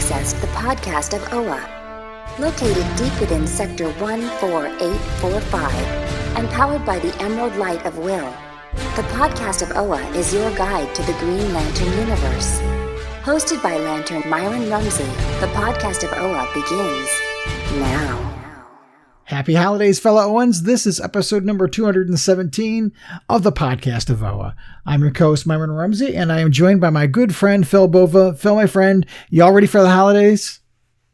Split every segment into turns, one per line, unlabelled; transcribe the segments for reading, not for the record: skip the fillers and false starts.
accessed the podcast of OA. Located deep within Sector 14845 and powered by the Emerald Light of Will, the podcast of OA is your guide to the Green Lantern universe. Hosted by Lantern Myron Rumsey, the podcast of OA begins now.
Happy holidays, fellow Owens. This is episode number 217 of the podcast of OA. I'm your co-host, Myron Rumsey, and I am joined by my good friend, Phil Bova. Phil, my friend, you all ready for the holidays?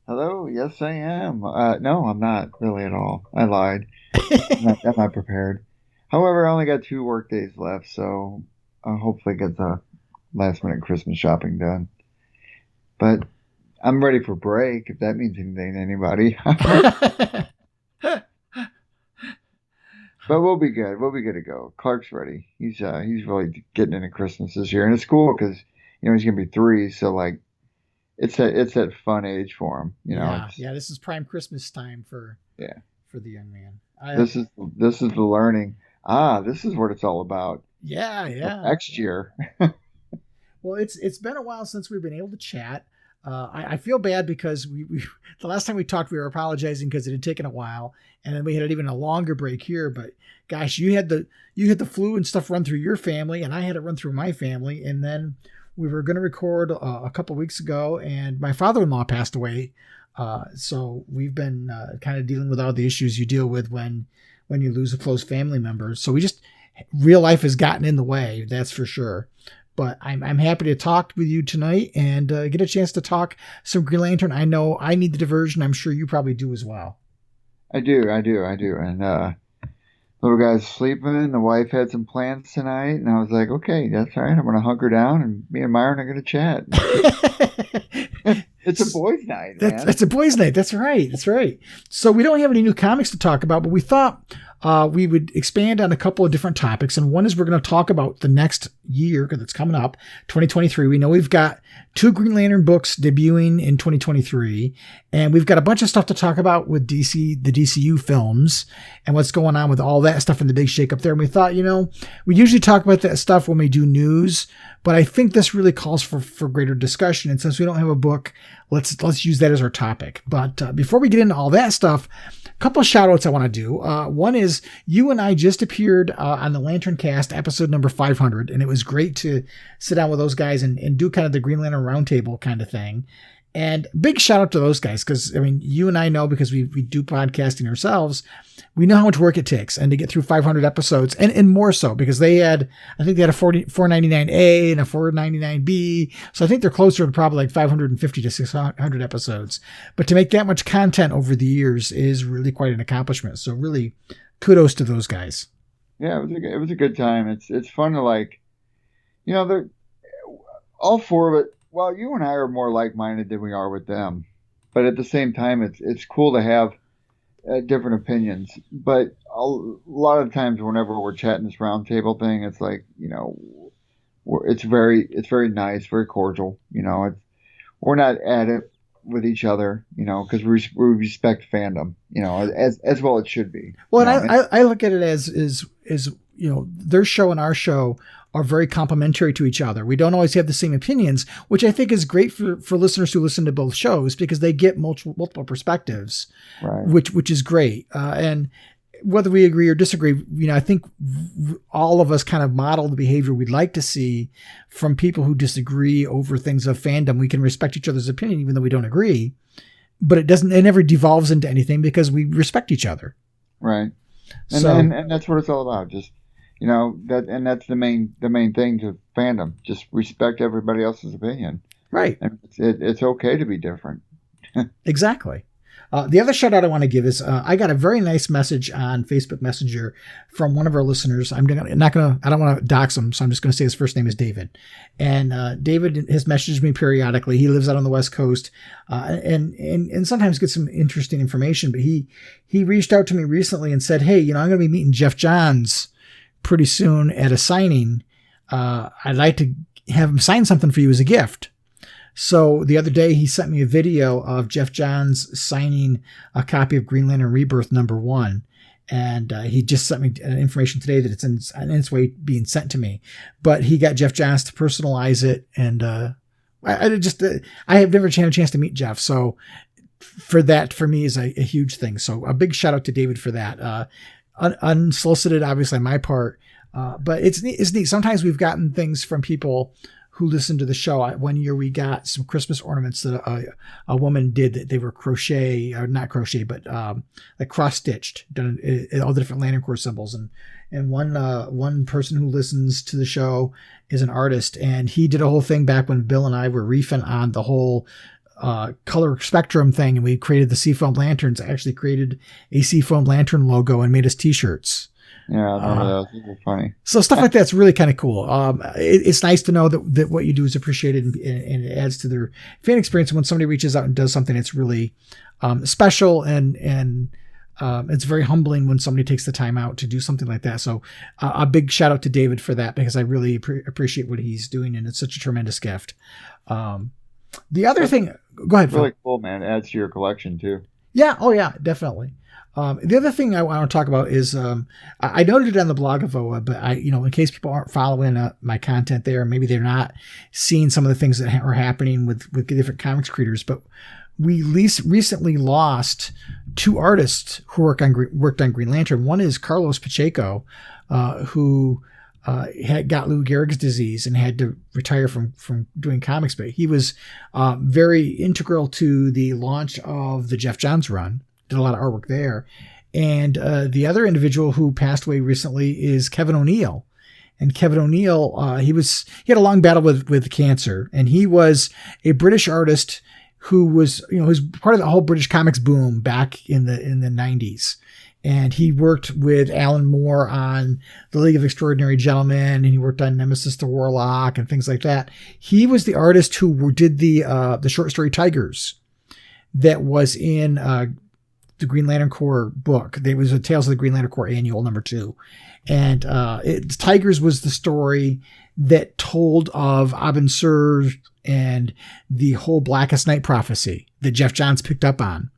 Hello. Yes, I am. No, I'm not really at all. I lied. I'm not prepared. However, I only got 2 work days left, so I'll hopefully get the last-minute Christmas shopping done. But I'm ready for break, if that means anything to anybody. But we'll be good. We'll be good to go. Clark's ready. He's really getting into Christmas this year, and it's cool because he's gonna be 3, so like it's that fun age for him.
Yeah. This is prime Christmas time for the young man.
This is the learning. This is what it's all about.
Yeah.
Next year.
Well, it's been a while since we've been able to chat. I feel bad because we the last time we talked, we were apologizing because it had taken a while, and then we had even a longer break here. But gosh, you had the flu and stuff run through your family, and I had it run through my family. And then we were going to record a couple weeks ago, and my father-in-law passed away. So we've been kind of dealing with all the issues you deal with when you lose a close family member. So real life has gotten in the way, that's for sure. But I'm happy to talk with you tonight and get a chance to talk some Green Lantern. I know I need the diversion. I'm sure you probably do as well.
I do. And little guy's sleeping. The wife had some plans tonight, and I was like, okay, that's all right. I'm going to hunker down, and me and Myron are going to chat. It's a boys' night, man.
That's a boys' night. That's right. So we don't have any new comics to talk about, but we thought we would expand on a couple of different topics. And one is we're going to talk about the next year, because it's coming up, 2023. We know we've got 2 Green Lantern books debuting in 2023. And we've got a bunch of stuff to talk about with the DCU films and what's going on with all that stuff in the big shakeup there. And we thought, we usually talk about that stuff when we do news, but I think this really calls for greater discussion. And since we don't have a book, let's use that as our topic. But before we get into all that stuff, a couple of shout outs I want to do. One is you and I just appeared on the Lantern Cast episode number 500, and it was great to sit down with those guys and do kind of the Green Lantern Roundtable kind of thing. And big shout out to those guys, because you and I know, because we do podcasting ourselves, we know how much work it takes, and to get through 500 episodes, and more so because I think they had a 499A and a 499B, so I think they're closer to probably like 550 to 600 episodes. But to make that much content over the years is really quite an accomplishment. So really, kudos to those guys.
Yeah, it was a good time. It's fun to they're all 4 of it. Well, you and I are more like-minded than we are with them, but at the same time, it's cool to have different opinions. But a lot of times, whenever we're chatting this roundtable thing, it's like it's very nice, very cordial. We're not at it with each other, because we respect fandom, as well it should be.
Well, and I look at it as their show and our show are very complementary to each other. We don't always have the same opinions, which I think is great for listeners who listen to both shows, because they get multiple perspectives,
right.
which is great. And whether we agree or disagree, I think all of us kind of model the behavior we'd like to see from people who disagree over things of fandom. We can respect each other's opinion, even though we don't agree, but it never devolves into anything because we respect each other.
Right. And that's what it's all about. Just, that's the main thing to fandom. Just respect everybody else's opinion.
Right.
And it's okay to be different.
Exactly. The other shout out I want to give is I got a very nice message on Facebook Messenger from one of our listeners. I don't want to dox him, so I'm just going to say his first name is David. And David has messaged me periodically. He lives out on the West Coast and sometimes gets some interesting information. But he reached out to me recently and said, "Hey, I'm going to be meeting Jeff Johns pretty soon at a signing. I'd like to have him sign something for you as a gift." So the other day he sent me a video of Jeff Johns signing a copy of Green Lantern Rebirth #1. And he just sent me information today that it's on its way being sent to me. But he got Jeff Johns to personalize it and I have never had a chance to meet Jeff. So for me is a huge thing. So a big shout out to David for that. Unsolicited, obviously on my part. But it's neat. Sometimes we've gotten things from people who listen to the show. One year we got some Christmas ornaments that a woman did that they were not crochet, but like cross stitched, done in all the different Lantern Corps symbols. And one person who listens to the show is an artist, and he did a whole thing back when Bill and I were reefing on the whole color spectrum thing, and we created the Seafoam lanterns. I actually created a Seafoam lantern logo and made us t-shirts.
Yeah, I remember those. Those were funny.
So stuff like that's really kind of cool. It's nice to know that what you do is appreciated and it adds to their fan experience. And when somebody reaches out and does something that's really special and it's very humbling when somebody takes the time out to do something like that. So a big shout out to David for that, because I really appreciate what he's doing, and it's such a tremendous gift. The other thing, go ahead.
Really cool, man. It adds to your collection too.
Yeah. Oh yeah, definitely. The other thing I want to talk about is I noted it on the blog of OA, but in case people aren't following my content there, maybe they're not seeing some of the things that are happening with different comics creators, but we recently lost two artists who worked on Green Lantern. One is Carlos Pacheco, who got Lou Gehrig's disease and had to retire from doing comics, but he was very integral to the launch of the Jeff Johns run. Did a lot of artwork there. And the other individual who passed away recently is Kevin O'Neill. And Kevin O'Neill, he had a long battle with cancer, and he was a British artist who was, was part of the whole British comics boom back in the 90s. And he worked with Alan Moore on the League of Extraordinary Gentlemen, and he worked on Nemesis the Warlock and things like that. He was the artist who did the short story Tigers that was in the Green Lantern Corps book. There was a Tales of the Green Lantern Corps annual #2. And Tigers was the story that told of Abin Sur and the whole Blackest Night prophecy that Jeff Johns picked up on.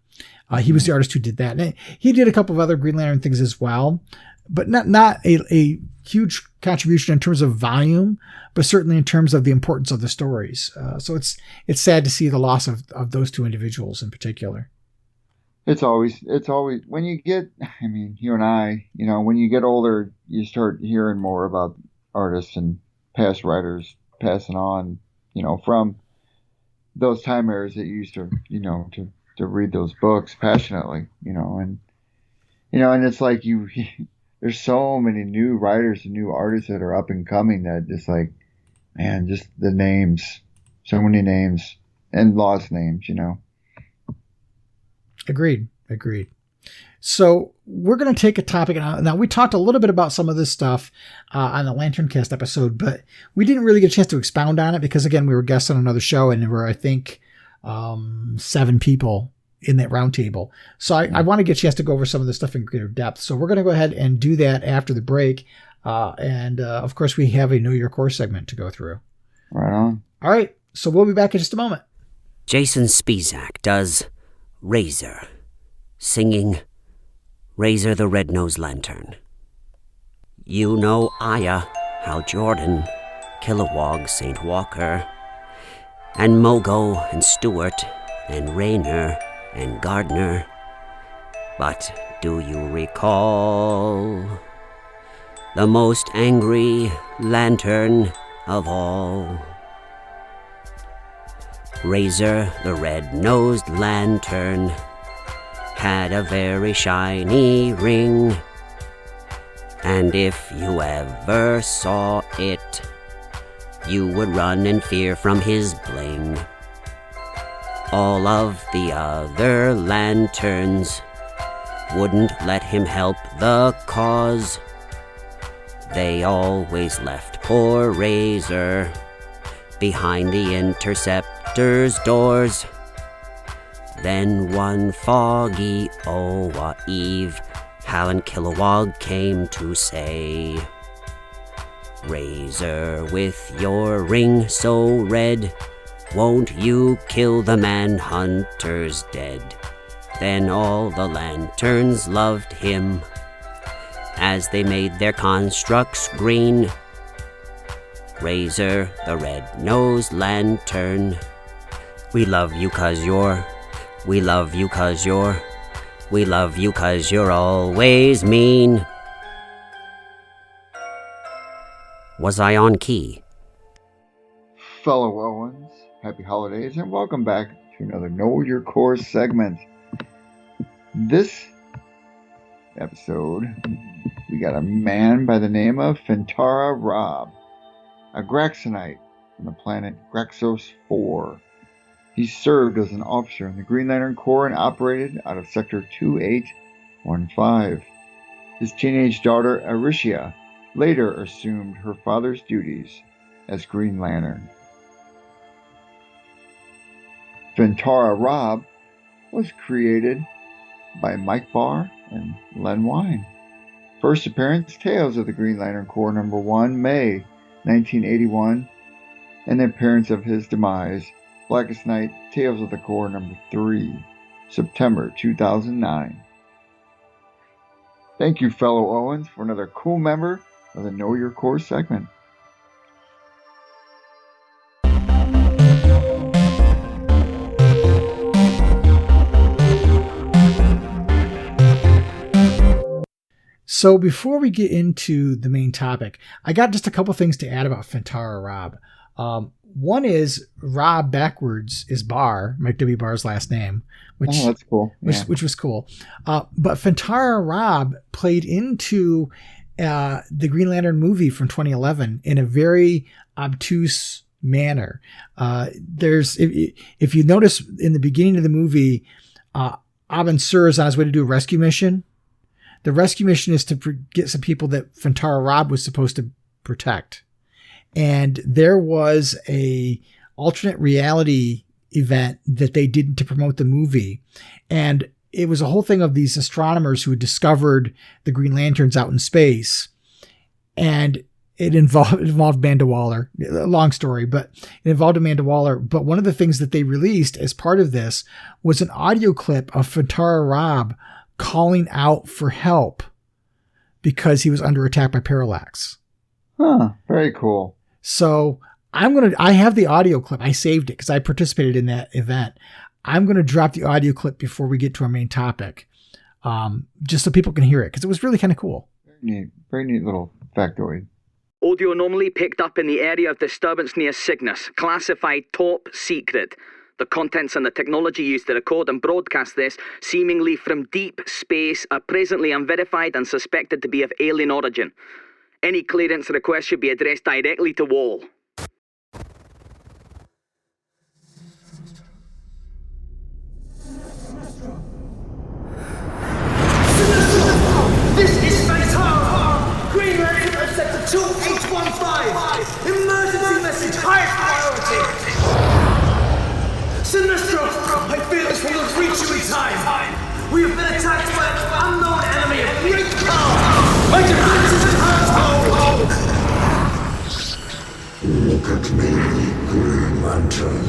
He was the artist who did that. And he did a couple of other Green Lantern things as well, but not a huge contribution in terms of volume, but certainly in terms of the importance of the stories. So it's sad to see the loss of those two individuals in particular.
It's always when you get, you and I, when you get older, you start hearing more about artists and past writers passing on, from those time eras that you used to, to read those books passionately, and it's like there's so many new writers and new artists that are up and coming that just like, man, just the names, so many names and lost names,
Agreed. So we're going to take a topic. Now, we talked a little bit about some of this stuff on the Lanterncast episode, but we didn't really get a chance to expound on it because, again, we were guests on another show, and there were, I think, 7 people in that roundtable. So I want to get a chance to go over some of this stuff in greater depth. So we're going to go ahead and do that after the break. Of course, we have a Know Your Core segment to go through.
Right on.
All right. So we'll be back in just a moment.
Jason Spizak does Razor, singing Razor the Red-Nosed Lantern. You know Aya, Hal Jordan, Kilowog, St. Walker, and Mogo, and Stewart, and Rayner, and Gardner. But do you recall the most angry lantern of all? Razor the Red-Nosed Lantern had a very shiny ring, and if you ever saw it, you would run in fear from his bling. All of the other lanterns wouldn't let him help the cause. They always left poor Razor behind the Interceptor's doors. Then one foggy Oa Eve, Hal and Kilowog came to say, Razor, with your ring so red, won't you kill the manhunters dead? Then all the lanterns loved him as they made their constructs green. Razor, the red-nosed lantern. We love you 'cause you're, we love you 'cause you're, we love you 'cause you're always mean. Was I on key?
Fellow Owens, happy holidays and welcome back to another Know Your Core segment. This episode, we got a man by the name of Fentara Rrab, a Graxonite from the planet Graxos 4. He served as an officer in the Green Lantern Corps and operated out of Sector 2815. His teenage daughter, Aricia, later assumed her father's duties as Green Lantern. Fentara Rrab was created by Mike Barr and Len Wein. First appearance, Tales of the Green Lantern Corps #1, May 1981, and the appearance of his demise, Blackest Night, Tales of the Corps #3, September 2009. Thank you, fellow Owens, for another cool member of the Know Your Core segment.
So before we get into the main topic, I got just a couple things to add about Fentara Rrab. One is Rrab backwards is Barr, Mike W. Barr's last name, which
that's cool.
Which was cool. But Fentara Rrab played into the Green Lantern movie from 2011 in a very obtuse manner. If you notice in the beginning of the movie, Abin Sur is on his way to do a rescue mission. The rescue mission is to get some people that Fentara Rrab was supposed to protect. And there was a alternate reality event that they did to promote the movie. And it was a whole thing of these astronomers who had discovered the Green Lanterns out in space. And it involved Amanda Waller. A long story, but it involved Amanda Waller. But one of the things that they released as part of this was an audio clip of Fentara Rrab calling out for help because he was under attack by Parallax.
Huh, very cool.
So I have the audio clip. I saved it because I participated in that event. I'm going to drop the audio clip before we get to our main topic, just so people can hear it because it was really kind of cool.
Very neat little factoid.
Audio anomaly picked up in the area of disturbance near Cygnus, classified top secret. The contents and the technology used to record and broadcast this, seemingly from deep space, are presently unverified and suspected to be of alien origin. Any clearance request should be addressed directly to Wall.
This is Fentara Rrab! Green Lantern at Sector 2815! Emergency message, highest priority! Sinestro, I fear this will not reach you in time! We have been attacked by an unknown enemy of great power! My defenses are hurt!
Look at me, Green Lantern.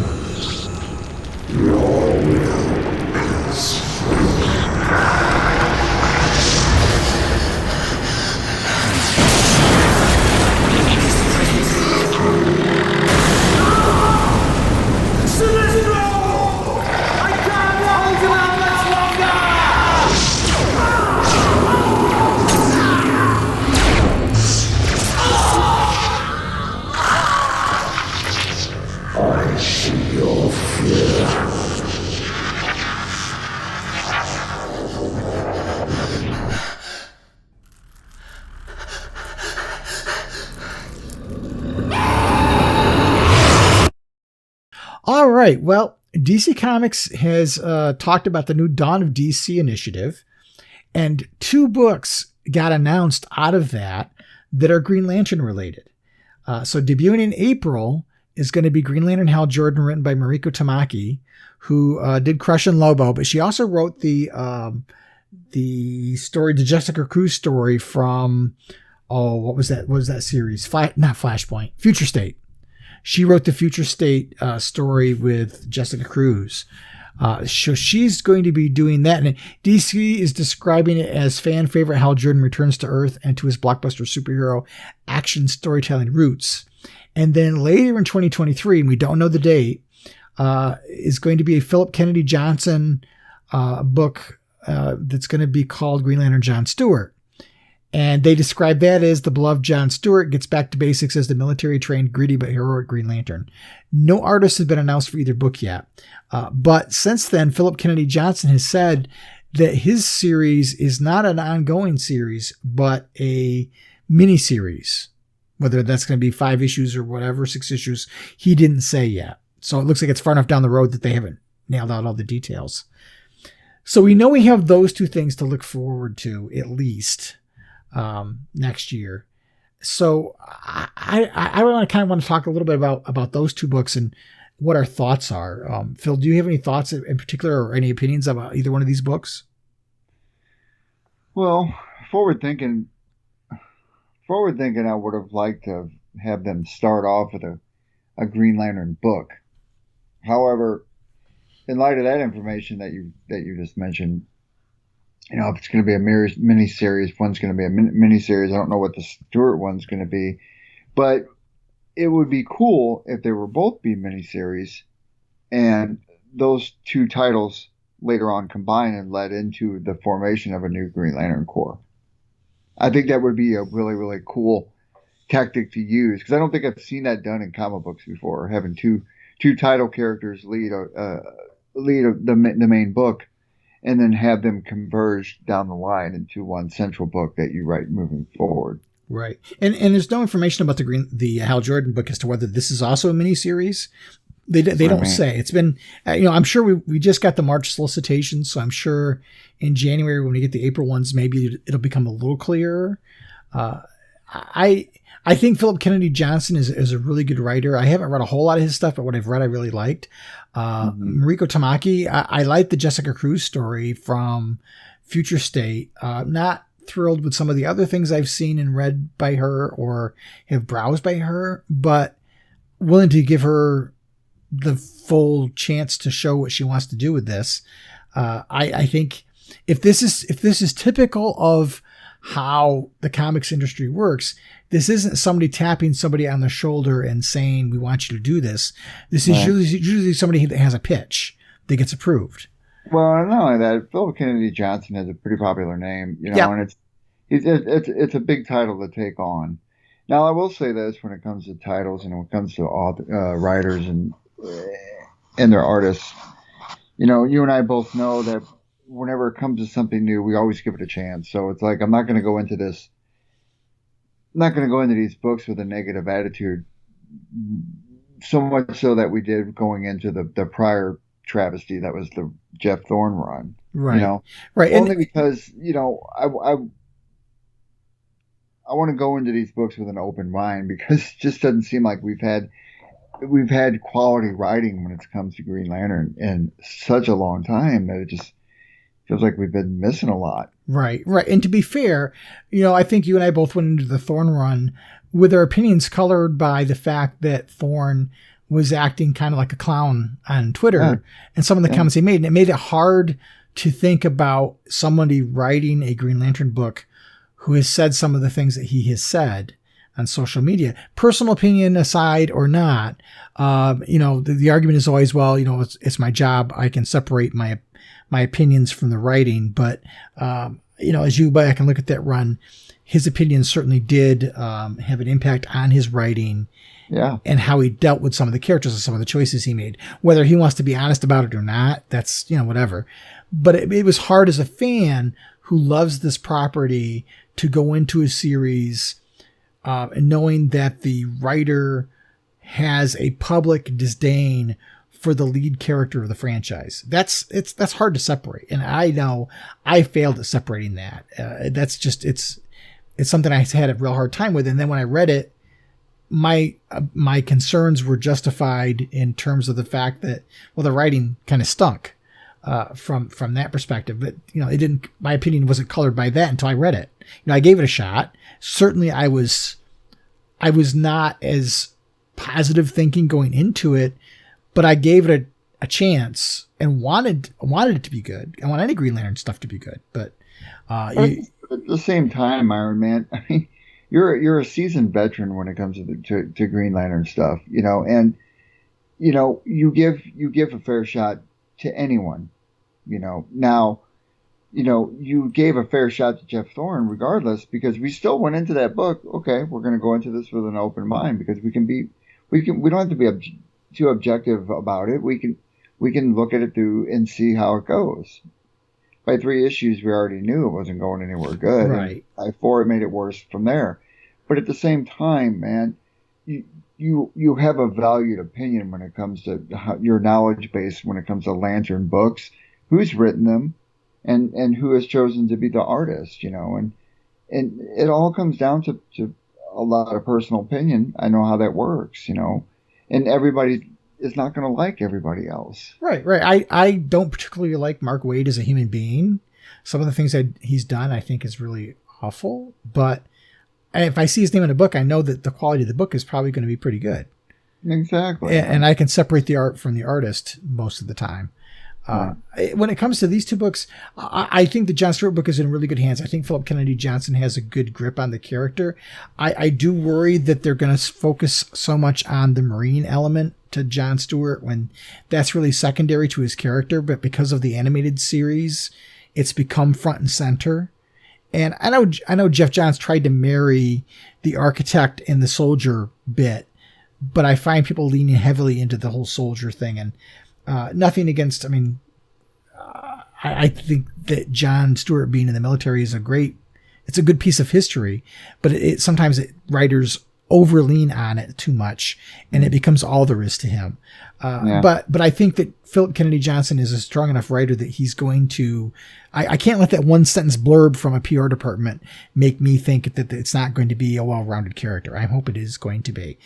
Your will is free.
All right. Well, DC Comics has talked about the new Dawn of DC initiative, and 2 books got announced out of that are Green Lantern related. So debuting in April is going to be Green Lantern Hal Jordan, written by Mariko Tamaki, who did Crush and Lobo, but she also wrote the story, the Jessica Cruz story from, what was that? What was that series? Not Flashpoint, Future State. She wrote the Future State story with Jessica Cruz. So she's going to be doing that. And DC is describing it as fan favorite Hal Jordan returns to Earth and to his blockbuster superhero action storytelling roots. And then later in 2023, and we don't know the date, is going to be a Philip Kennedy Johnson book that's going to be called Green Lantern John Stewart. And they describe that as the beloved John Stewart gets back to basics as the military-trained, gritty but heroic Green Lantern. No artist has been announced for either book yet. But since then, Philip Kennedy Johnson has said that his series is not an ongoing series, but a mini-series. Whether that's going to be 5 issues or whatever, 6 issues, he didn't say yet. So it looks like it's far enough down the road that they haven't nailed out all the details. So we know we have those 2 things to look forward to, at least. Next year. So I want to talk a little bit about those 2 books and what our thoughts are. Phil, do you have any thoughts in particular or any opinions about either one of these books?
Well, forward thinking, I would have liked to have them start off with a Green Lantern book. However, in light of that information that you just mentioned, if it's going to be a mini-series, one's going to be a mini-series. I don't know what the Stewart one's going to be. But it would be cool if they were both be mini-series and those 2 titles later on combined and led into the formation of a new Green Lantern Corps. I think that would be a really, really cool tactic to use because I don't think I've seen that done in comic books before, having two title characters lead the main book, and then have them converge down the line into one central book that you write moving forward.
Right. And there's no information about the Hal Jordan book as to whether this is also a miniseries. They don't say. It's been, I'm sure we just got the March solicitations, so I'm sure in January when we get the April ones, maybe it'll become a little clearer. I think Philip Kennedy Johnson is a really good writer. I haven't read a whole lot of his stuff, but what I've read I really liked. Mariko Tamaki, I like the Jessica Cruz story from Future State. Not thrilled with some of the other things I've seen and read by her or have browsed by her, but willing to give her the full chance to show what she wants to do with this. I think if this is typical of how the comics industry works, this isn't somebody tapping somebody on the shoulder and saying, we want you to do this. This is usually somebody that has a pitch that gets approved.
Well, not only that, Philip Kennedy Johnson has a pretty popular name, and it's a big title to take on. Now, I will say this when it comes to titles and when it comes to writers and their artists, you and I both know that whenever it comes to something new, we always give it a chance. So it's like, I'm not going to go into these books with a negative attitude, so much so that we did going into the prior travesty that was the Jeff Thorne run.
Right. Right.
Only because, I want to go into these books with an open mind because it just doesn't seem like we've had quality writing when it comes to Green Lantern in such a long time that it just feels like we've been missing a lot.
Right. And to be fair, I think you and I both went into the Thorne run with our opinions colored by the fact that Thorne was acting kind of like a clown on Twitter and some of the comments he made. And it made it hard to think about somebody writing a Green Lantern book who has said some of the things that he has said on social media. Personal opinion aside or not, the argument is always, well, it's my job. I can separate my opinions from the writing. But, as you go back and look at that run, his opinions certainly did have an impact on his writing.
Yeah.
And how he dealt with some of the characters and some of the choices he made. Whether he wants to be honest about it or not, that's, whatever. But it was hard as a fan who loves this property to go into a series and knowing that the writer has a public disdain for the lead character of the franchise. That's hard to separate. And I know I failed at separating that. That's just, it's something I had a real hard time with. And then when I read it, my concerns were justified in terms of the fact that, well, the writing kind of stunk from that perspective. But, it didn't, my opinion wasn't colored by that until I read it. I gave it a shot. Certainly I was not as positive thinking going into it, but I gave it a chance and wanted it to be good. I want any Green Lantern stuff to be good. But
at the same time, Myron, man, I mean, you're a seasoned veteran when it comes to Green Lantern stuff, and you give a fair shot to anyone, Now, you gave a fair shot to Jeff Thorne regardless, because we still went into that book. Okay, we're going to go into this with an open mind, because we don't have to be too objective about it. We can look at it through and see how it goes. By 3 issues, we already knew it wasn't going anywhere good.
Right.
And by 4, it made it worse from there. But at the same time, man, you have a valued opinion when it comes to your knowledge base when it comes to Lantern books, who's written them, and who has chosen to be the artist, and it all comes down to a lot of personal opinion. I know how that works, and everybody is not going to like everybody else.
Right. I don't particularly like Mark Waid as a human being. Some of the things that he's done, I think, is really awful. But if I see his name in a book, I know that the quality of the book is probably going to be pretty good.
Exactly.
And I can separate the art from the artist most of the time. When it comes to these 2 books, I think the John Stewart book is in really good hands. I think Philip Kennedy Johnson has a good grip on the character. I do worry that they're going to focus so much on the Marine element to John Stewart when that's really secondary to his character. But because of the animated series, it's become front and center. And I know Jeff Johns tried to marry the architect and the soldier bit, but I find people leaning heavily into the whole soldier thing. And nothing against, I think that John Stewart being in the military is it's a good piece of history, but sometimes writers overlean on it too much and it becomes all there is to him. But I think that Philip Kennedy Johnson is a strong enough writer that he's going to, I can't let that 1 sentence blurb from a PR department make me think that it's not going to be a well-rounded character. I hope it is going to be.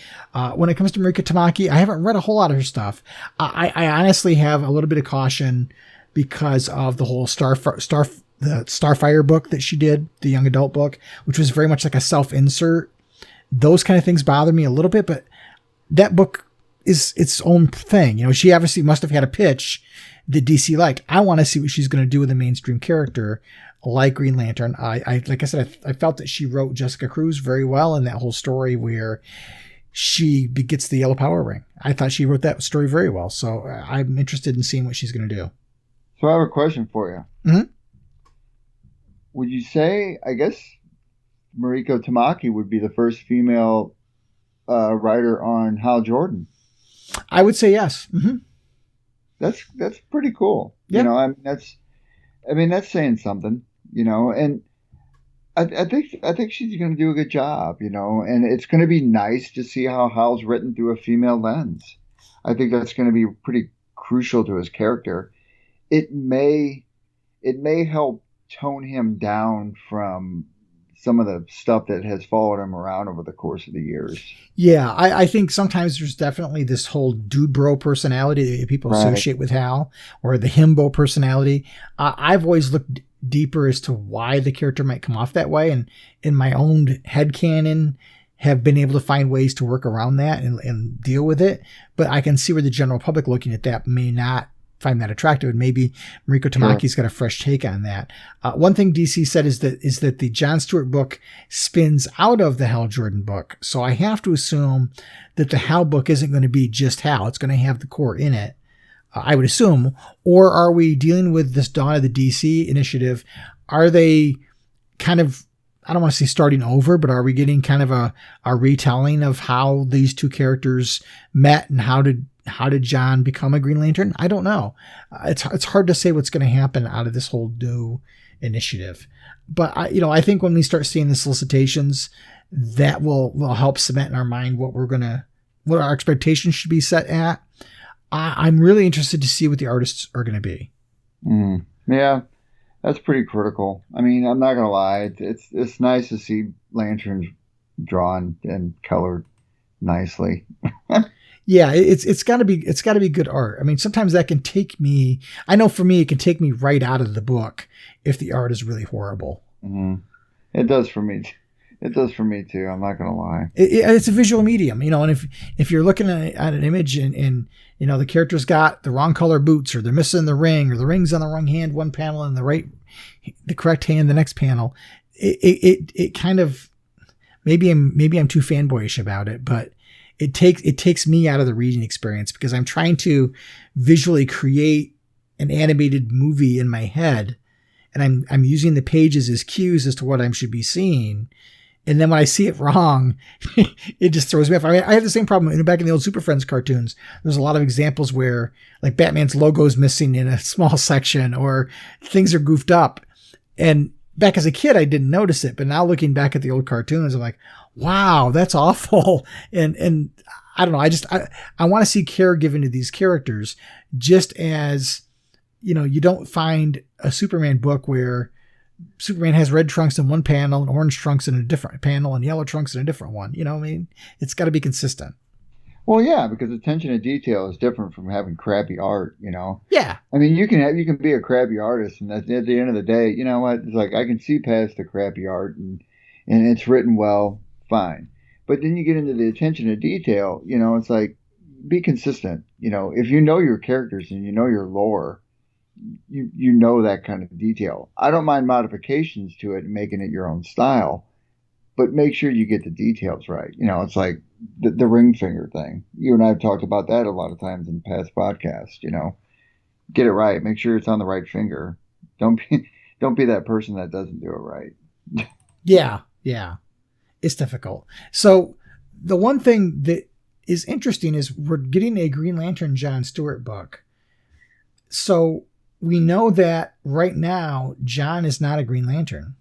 When it comes to Marika Tamaki, I haven't read a whole lot of her stuff. I honestly have a little bit of caution because of the whole the Starfire book that she did, the young adult book, which was very much like a self-insert. Those kind of things bother me a little bit, but that book is its own thing. She obviously must have had a pitch that DC liked. I want to see what she's going to do with a mainstream character like Green Lantern. Like I said, I felt that she wrote Jessica Cruz very well in that whole story where she gets the yellow power ring. I thought she wrote that story very well. So I'm interested in seeing what she's going to do.
So I have a question for you.
Mm-hmm.
Would you say, I guess, Mariko Tamaki would be the first female writer on Hal Jordan?
I would say yes. Mm-hmm.
That's pretty cool.
Yeah.
That's saying something. And I think she's going to do a good job. And it's going to be nice to see how Hal's written through a female lens. I think that's going to be pretty crucial to his character. It may help tone him down from some of the stuff that has followed him around over the course of the years.
Yeah, I think sometimes there's definitely this whole dude bro personality that people associate with Hal, or the himbo personality. I've always looked deeper as to why the character might come off that way, and in my own headcanon have been able to find ways to work around that and deal with it. But I can see where the general public looking at that may not find that attractive, and maybe Mariko Tamaki's got a fresh take on that. One thing DC said is that the John Stewart book spins out of the Hal Jordan book, so I have to assume that the Hal book isn't going to be just Hal; it's going to have the core in it. I would assume, or are we dealing with this Dawn of the DC initiative? Are they kind of, I don't want to say starting over, but are we getting kind of a retelling of how these two characters met and how did John become a Green Lantern? I don't know. It's hard to say what's going to happen out of this whole new initiative. But I think when we start seeing the solicitations, that will help cement in our mind what our expectations should be set at. I'm really interested to see what the artists are going to be.
Yeah, that's pretty critical. I mean, I'm not going to lie. It's nice to see lanterns drawn and colored nicely.
Yeah, it's got to be good art. I mean, sometimes that can take me. I know for me, it can take me right out of the book if the art is really horrible.
Mm-hmm. It does for me. It does for me too. I'm not gonna lie.
It's a visual medium, and if you're looking at an image and the character's got the wrong color boots, or they're missing the ring, or the ring's on the wrong hand one panel and the correct hand the next panel, it kind of maybe I'm too fanboyish about it, but it takes me out of the reading experience because I'm trying to visually create an animated movie in my head, and I'm using the pages as cues as to what I should be seeing. And then when I see it wrong, it just throws me off. I mean, I have the same problem back in the old Super Friends cartoons. There's a lot of examples where like Batman's logo is missing in a small section or things are goofed up. And back as a kid, I didn't notice it. But now looking back at the old cartoons, I'm like, wow, that's awful. And I don't know. I want to see care given to these characters, just as, you don't find a Superman book where Superman has red trunks in one panel and orange trunks in a different panel and yellow trunks in a different one. I mean, it's got to be consistent.
Well, yeah, because attention to detail is different from having crappy art,
Yeah.
I mean, you can be a crappy artist, and at the end of the day, you know what? It's like I can see past the crappy art, and it's written well, fine. But then you get into the attention to detail, it's like be consistent. If you know your characters and you know your lore, you know that kind of detail. I don't mind modifications to it and making it your own style, but make sure you get the details right. It's like the ring finger thing. You and I have talked about that a lot of times in past podcasts. Get it right. Make sure it's on the right finger. Don't be that person that doesn't do it right.
Yeah. It's difficult. So the one thing that is interesting is we're getting a Green Lantern John Stewart book. So we know that right now, John is not a Green Lantern.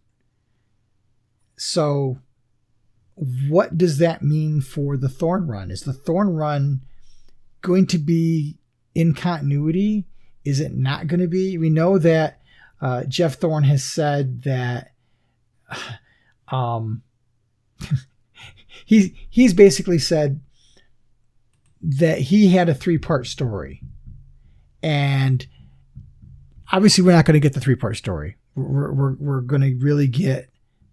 So what does that mean for the Thorn run? Is the Thorn run going to be in continuity? Is it not going to be? We know that Jeff Thorne has said that he's basically said that he had a 3-part story. And obviously, we're not going to get the 3-part story. We're going to really get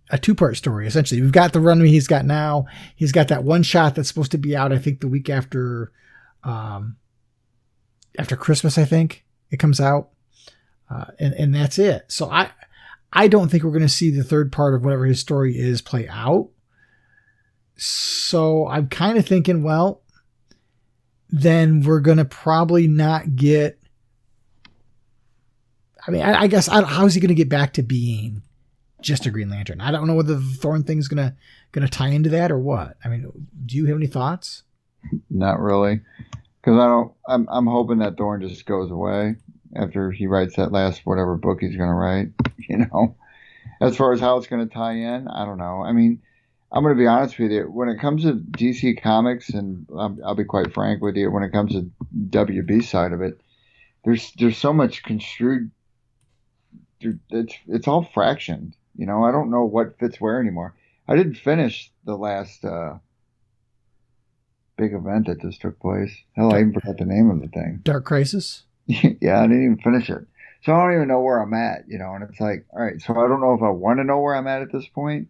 a 2-part story. Essentially, we've got the run he's got now. He's got that one shot that's supposed to be out, I think, the week after Christmas. I think it comes out, and that's it. So I don't think we're going to see the 3rd part of whatever his story is play out. So I'm kind of thinking, well, then we're going to probably not get. I mean, I guess how is he going to get back to being just a Green Lantern? I don't know whether the Thorn thing is going to tie into that or what. I mean, do you have any thoughts?
Not really, because I'm hoping that Thorn just goes away after he writes that last whatever book he's going to write. As far as how it's going to tie in, I don't know. I mean, I'm going to be honest with you. When it comes to DC Comics, and I'll be quite frank with you, when it comes to WB side of it, there's so much construed. It's all fractioned. I don't know what fits where anymore. I didn't finish the last big event that just took place. Hell, I even forgot the name of the thing.
Dark Crisis?
Yeah, I didn't even finish it. So I don't even know where I'm at, and it's like, all right, so I don't know if I want to know where I'm at this point.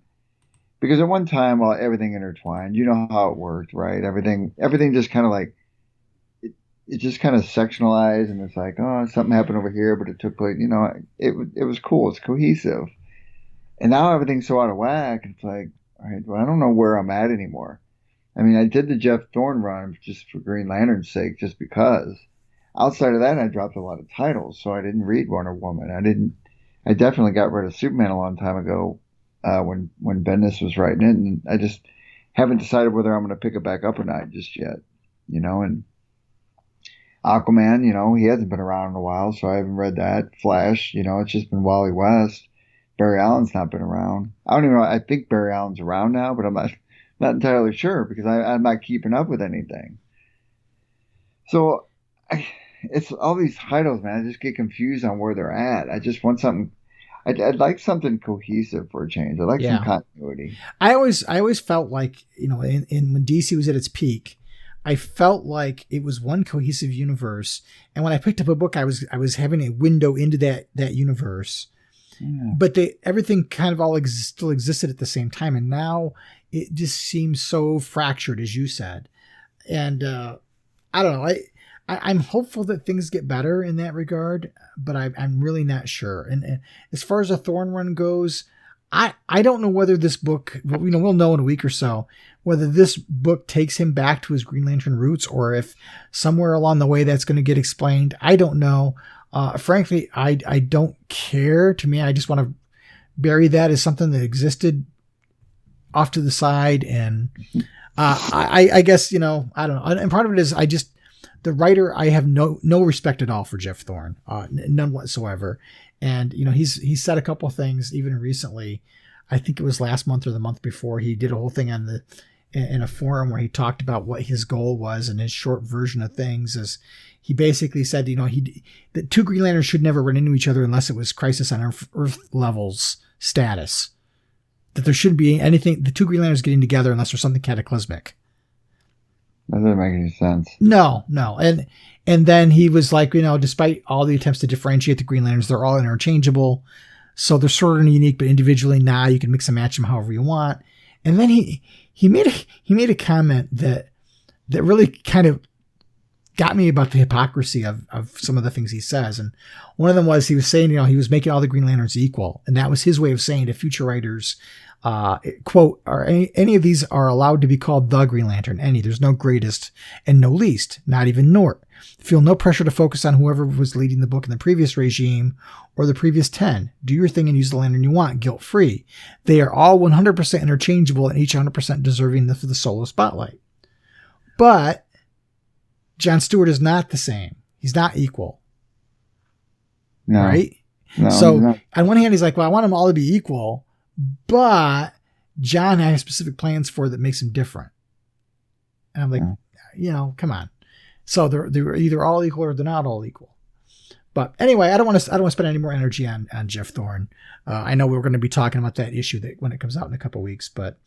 Because at one time, while everything intertwined, you know how it worked, right? Everything just kind of like, it just kind of sectionalized, and it's like, oh, something happened over here, but it took place, it was cool. It's cohesive. And now everything's so out of whack. It's like, all right, well, I don't know where I'm at anymore. I mean, I did the Jeff Thorne run just for Green Lantern's sake, just because. Outside of that, I dropped a lot of titles, so I didn't read Wonder Woman. I definitely got rid of Superman a long time ago when Bendis was writing it, and I just haven't decided whether I'm going to pick it back up or not just yet. And Aquaman, he hasn't been around in a while, so I haven't read that. Flash, it's just been Wally West. Barry Allen's not been around. I don't even know. I think Barry Allen's around now, but I'm not entirely sure because I'm not keeping up with anything. So it's all these titles, man. I just get confused on where they're at. I just want something. I'd like something cohesive for a change. I'd like some continuity. I
always felt like, in when DC was at its peak, I felt like it was one cohesive universe. And when I picked up a book, I was having a window into that universe. Yeah. But everything kind of all still existed at the same time. And now it just seems so fractured, as you said. And I don't know. I'm hopeful that things get better in that regard, but I'm really not sure. And as far as a Thorn run goes, I don't know whether this book, we'll know in a week or so, whether this book takes him back to his Green Lantern roots or if somewhere along the way that's going to get explained. I don't know. Frankly, I don't care. To me, I just want to bury that as something that existed off to the side. And I guess, I don't know. And part of it is the writer, I have no respect at all for Jeff Thorne, none whatsoever. And, he's said a couple of things even recently. I think it was last month or the month before, he did a whole thing in a forum where he talked about what his goal was, and his short version of things is he basically said, that two Green Lanterns should never run into each other unless it was Crisis on Earth levels status. That there shouldn't be anything, the two Green Lanterns getting together unless there's something cataclysmic.
That doesn't make any sense.
No. And then he was like, despite all the attempts to differentiate the Green Lanterns, they're all interchangeable. So they're sort of unique, but individually, you can mix and match them however you want. And then he made a comment that really kind of got me about the hypocrisy of some of the things he says. And one of them was, he was saying, he was making all the Green Lanterns equal. And that was his way of saying to future writers, quote, "Are any of these are allowed to be called the Green Lantern? There's no greatest and no least, not even Nort. Feel no pressure to focus on whoever was leading the book in the previous regime or the previous 10. Do your thing and use the lantern you want, guilt-free. They are all 100% interchangeable and each 100% deserving of the solo spotlight." But John Stewart is not the same. He's not equal.
No.
Right?
No,
so on one hand, he's like, well, I want them all to be equal, but John has specific plans for that makes him different. And I'm like, come on. So they're either all equal or they're not all equal. But anyway, I don't want to spend any more energy on Jeff Thorne. I know we're going to be talking about that issue when it comes out in a couple of weeks, but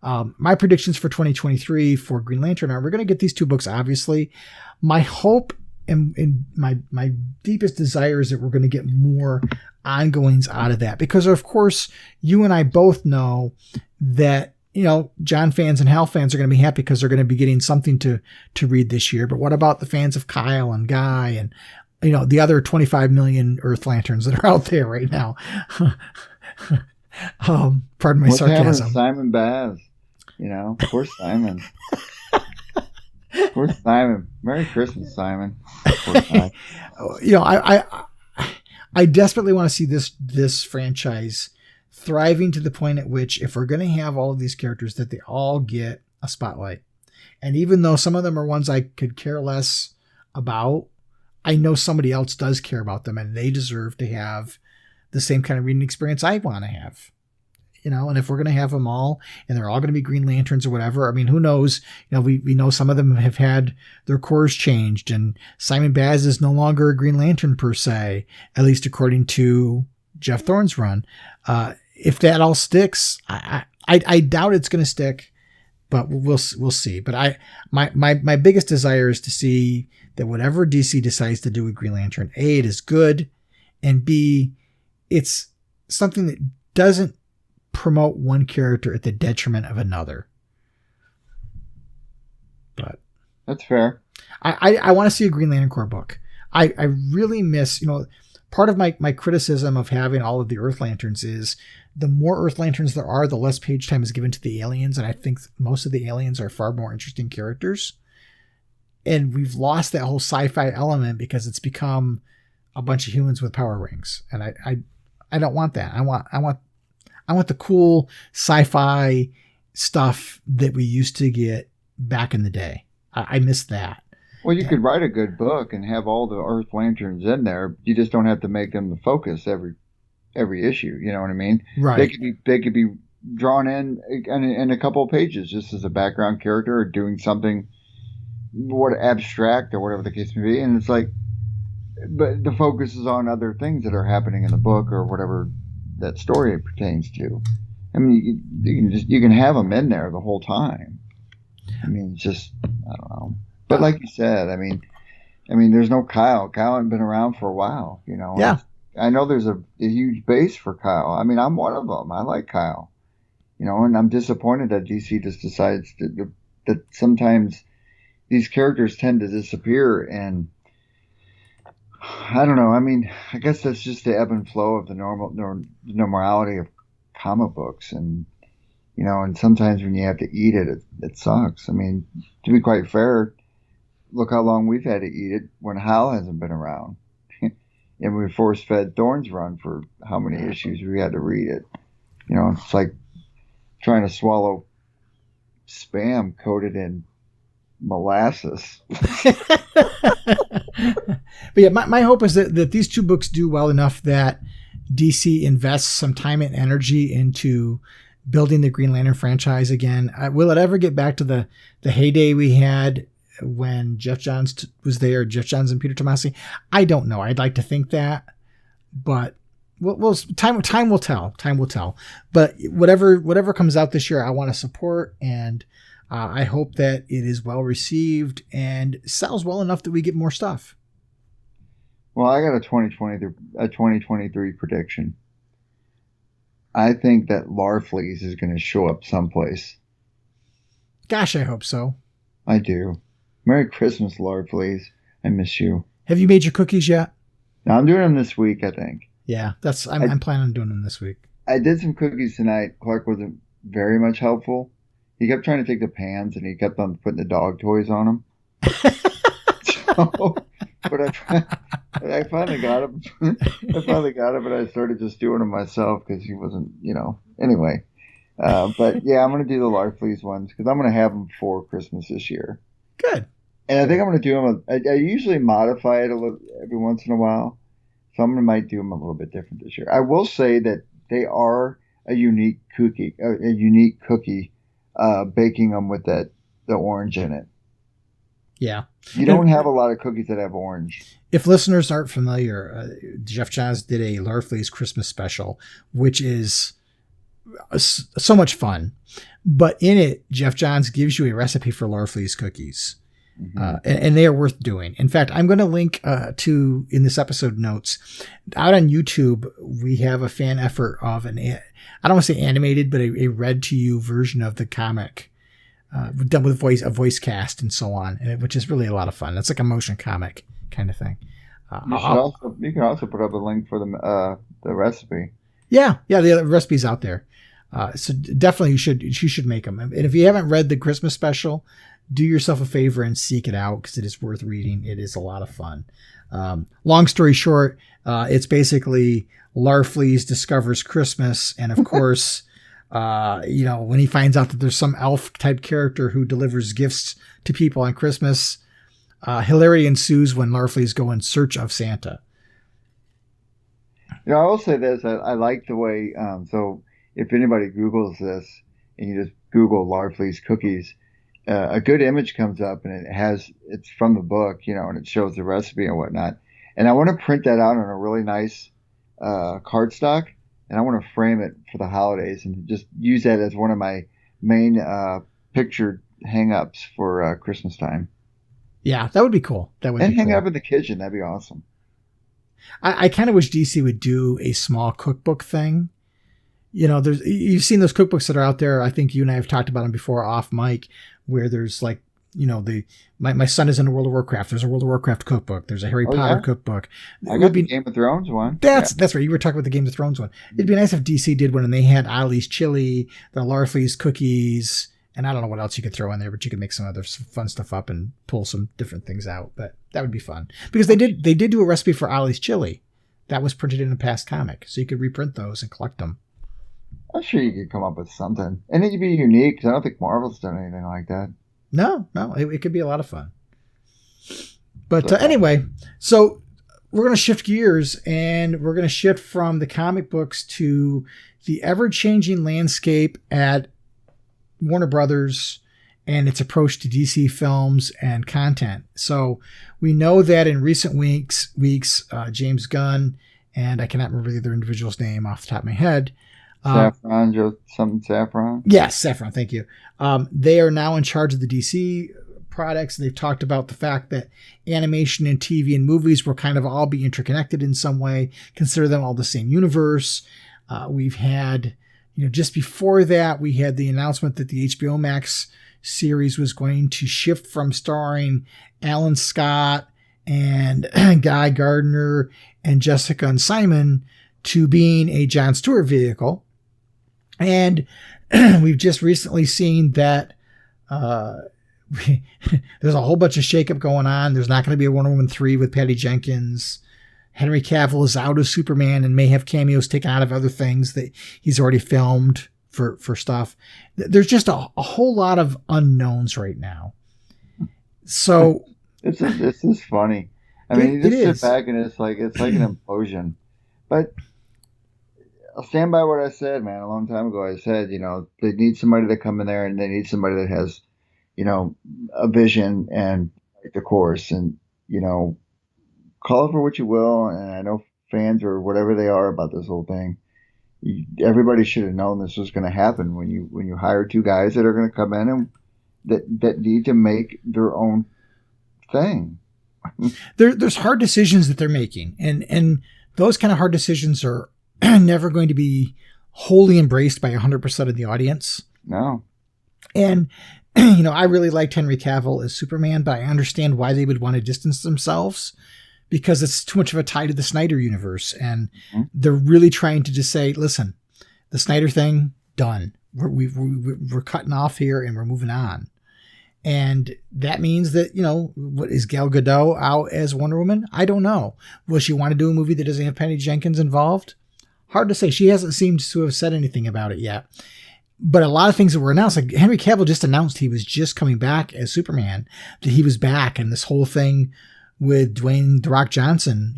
my predictions for 2023 for Green Lantern are, we're going to get these two books, obviously. My hope and my deepest desire is that we're going to get more ongoings out of that, because of course you and I both know that John fans and Hal fans are going to be happy because they're going to be getting something to read this year. But what about the fans of Kyle and Guy and the other 25 million Earth Lanterns that are out there right now? Pardon my sarcasm.
Simon Baz, poor Simon. Poor Simon. Merry Christmas, Simon. Poor Simon.
I desperately want to see this franchise thriving to the point at which, if we're going to have all of these characters, that they all get a spotlight. And even though some of them are ones I could care less about, I know somebody else does care about them, and they deserve to have the same kind of reading experience I want to have. And if we're going to have them all and they're all going to be Green Lanterns or whatever, who knows? We know some of them have had their cores changed, and Simon Baz is no longer a Green Lantern per se, at least according to Jeff Thorne's run. If that all sticks, I doubt it's going to stick, but we'll see. But my biggest desire is to see that whatever DC decides to do with Green Lantern, A, it is good, and B, it's something that doesn't promote one character at the detriment of another. But
that's fair.
I want to see a Green Lantern Corps book. I really miss, part of my criticism of having all of the Earth Lanterns is the more Earth Lanterns there are, the less page time is given to the aliens. And I think most of the aliens are far more interesting characters. And we've lost that whole sci-fi element because it's become a bunch of humans with power rings. And I don't want that. I want the cool sci-fi stuff that we used to get back in the day. I miss that.
Well, you could write a good book and have all the Earth Lanterns in there. You just don't have to make them the focus every issue. You know what I mean?
Right.
They could be drawn in a couple of pages just as a background character or doing something abstract or whatever the case may be. And it's like, but the focus is on other things that are happening in the book or whatever that story pertains to. You can have them in there the whole time. It's just, I don't know. But like you said, there's no Kyle. Kyle hasn't been around for a while,
Yeah.
I know there's a huge base for Kyle. I'm one of them. I like Kyle, and I'm disappointed that DC just decides that sometimes these characters tend to disappear, and I don't know. I guess that's just the ebb and flow of the normality of comic books, and and sometimes when you have to eat it, it sucks. I mean, to be quite fair, look how long we've had to eat it when Hal hasn't been around. And we force-fed Thorn's Run for how many issues we had to read it. It's like trying to swallow Spam coated in molasses.
But yeah, my hope is that these two books do well enough that DC invests some time and energy into building the Green Lantern franchise again. Will it ever get back to the heyday we had when Jeff Johns was there, Jeff Johns and Peter Tomasi? I don't know. I'd like to think that, but time will tell. Time will tell. But whatever comes out this year, I want to support, and I hope that it is well received and sells well enough that we get more stuff.
Well, I got a 2023 prediction. I think that Larfleeze is going to show up someplace.
Gosh, I hope so.
I do. Merry Christmas, Larfleeze. I miss you.
Have you made your cookies yet?
No, I'm doing them this week, I think.
Yeah, I'm planning on doing them this weck.
I did some cookies tonight. Clark wasn't very much helpful. He kept trying to take the pans, and he kept on putting the dog toys on them. But I finally got him. But I started just doing them myself because he wasn't, Anyway, but yeah, I'm going to do the Larfleeze ones because I'm going to have them for Christmas this year.
Good.
And I think I'm going to do them. I usually modify it a little every once in a while, so might do them a little bit different this year. I will say that they are a unique cookie, baking them with the orange in it.
Yeah.
You don't have a lot of cookies that have orange.
If listeners aren't familiar, Jeff Johns did a Larfleeze Christmas special, which is so much fun. But in it, Jeff Johns gives you a recipe for Larfleeze cookies. Mm-hmm. And they are worth doing. In fact, I'm going to link in this episode notes. Out on YouTube, we have a fan effort of I don't want to say animated, but a read to you version of the comic. Done with a voice cast and so on, which is really a lot of fun. It's like a motion comic kind of thing.
You can also put up a link for the recipe.
Yeah, the recipe's out there. So definitely you should make them. And if you haven't read the Christmas special, do yourself a favor and seek it out because it is worth reading. It is a lot of fun. Long story short, it's basically Larfleeze discovers Christmas, and of course. When he finds out that there's some elf type character who delivers gifts to people on Christmas, hilarity ensues when Larfleeze go in search of Santa.
I will say this. I like the way, so if anybody Googles this and you just Google Larfleeze cookies, a good image comes up and it's from the book, and it shows the recipe and whatnot. And I want to print that out on a really nice cardstock. And I want to frame it for the holidays and just use that as one of my main pictured hang-ups for Christmas time.
Yeah, that would be cool.
Hang up in the kitchen. That'd be awesome.
I kind of wish DC would do a small cookbook thing. You've seen those cookbooks that are out there. I think you and I have talked about them before off mic, where there's like, my son is into World of Warcraft. There's a World of Warcraft cookbook. There's a Harry Potter cookbook.
I got the Game of Thrones one.
That's right. You were talking about the Game of Thrones one. It'd be nice if DC did one and they had Ollie's chili, the Larfleeze cookies, and I don't know what else you could throw in there, but you could make some other fun stuff up and pull some different things out. But that would be fun because they did do a recipe for Ollie's chili that was printed in a past comic, so you could reprint those and collect them.
I'm sure you could come up with something, and it could be unique because I don't think Marvel's done anything like that.
No, it could be a lot of fun. But anyway, so we're going to shift gears and we're going to shift from the comic books to the ever-changing landscape at Warner Brothers and its approach to DC films and content. So we know that in recent weeks, James Gunn, and I cannot remember the other individual's name off the top of my head.
Saffron?
Yes, Saffron, thank you. They are now in charge of the DC products. They've talked about the fact that animation and TV and movies will kind of all be interconnected in some way, consider them all the same universe. We've had, just before that, we had the announcement that the HBO Max series was going to shift from starring Alan Scott and Guy Gardner and Jessica and Simon to being a Jon Stewart vehicle. And we've just recently seen that there's a whole bunch of shakeup going on. There's not going to be a Wonder Woman 3 with Patty Jenkins. Henry Cavill is out of Superman and may have cameos taken out of other things that he's already filmed for stuff. There's just a whole lot of unknowns right now. So
this is funny. I mean, you just sit back and it's like an implosion. But I'll stand by what I said, man. A long time ago, I said, they need somebody to come in there, and they need somebody that has, a vision and the course, and call it for what you will. And I know fans or whatever they are about this whole thing. Everybody should have known this was going to happen when you hire two guys that are going to come in and that need to make their own thing.
There's hard decisions that they're making, and those kind of hard decisions are never going to be wholly embraced by 100% of the audience.
No.
And I really liked Henry Cavill as Superman, but I understand why they would want to distance themselves, because it's too much of a tie to the Snyder universe. And they're really trying to just say, listen, the Snyder thing, done. We're cutting off here and we're moving on. And that means that, what is Gal Gadot out as Wonder Woman? I don't know. Will she want to do a movie that doesn't have Patty Jenkins involved? Hard to say. She hasn't seemed to have said anything about it yet. But a lot of things that were announced, like Henry Cavill just announced he was just coming back as Superman, that he was back, and this whole thing with Dwayne "The Rock" Johnson,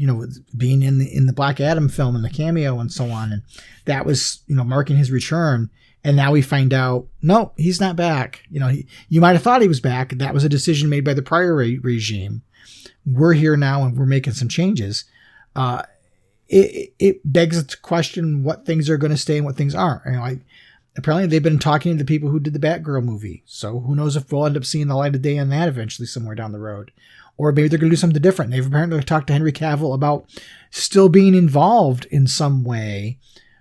being in the Black Adam film and the cameo and so on, and that was marking his return. And now we find out, no, he's not back. You might have thought he was back. That was a decision made by the prior regime. We're here now, and we're making some changes. It begs to question what things are going to stay and what things aren't. Apparently they've been talking to the people who did the Batgirl movie. So who knows if we'll end up seeing the light of day on that eventually somewhere down the road. Or maybe they're going to do something different. They've apparently talked to Henry Cavill about still being involved in some way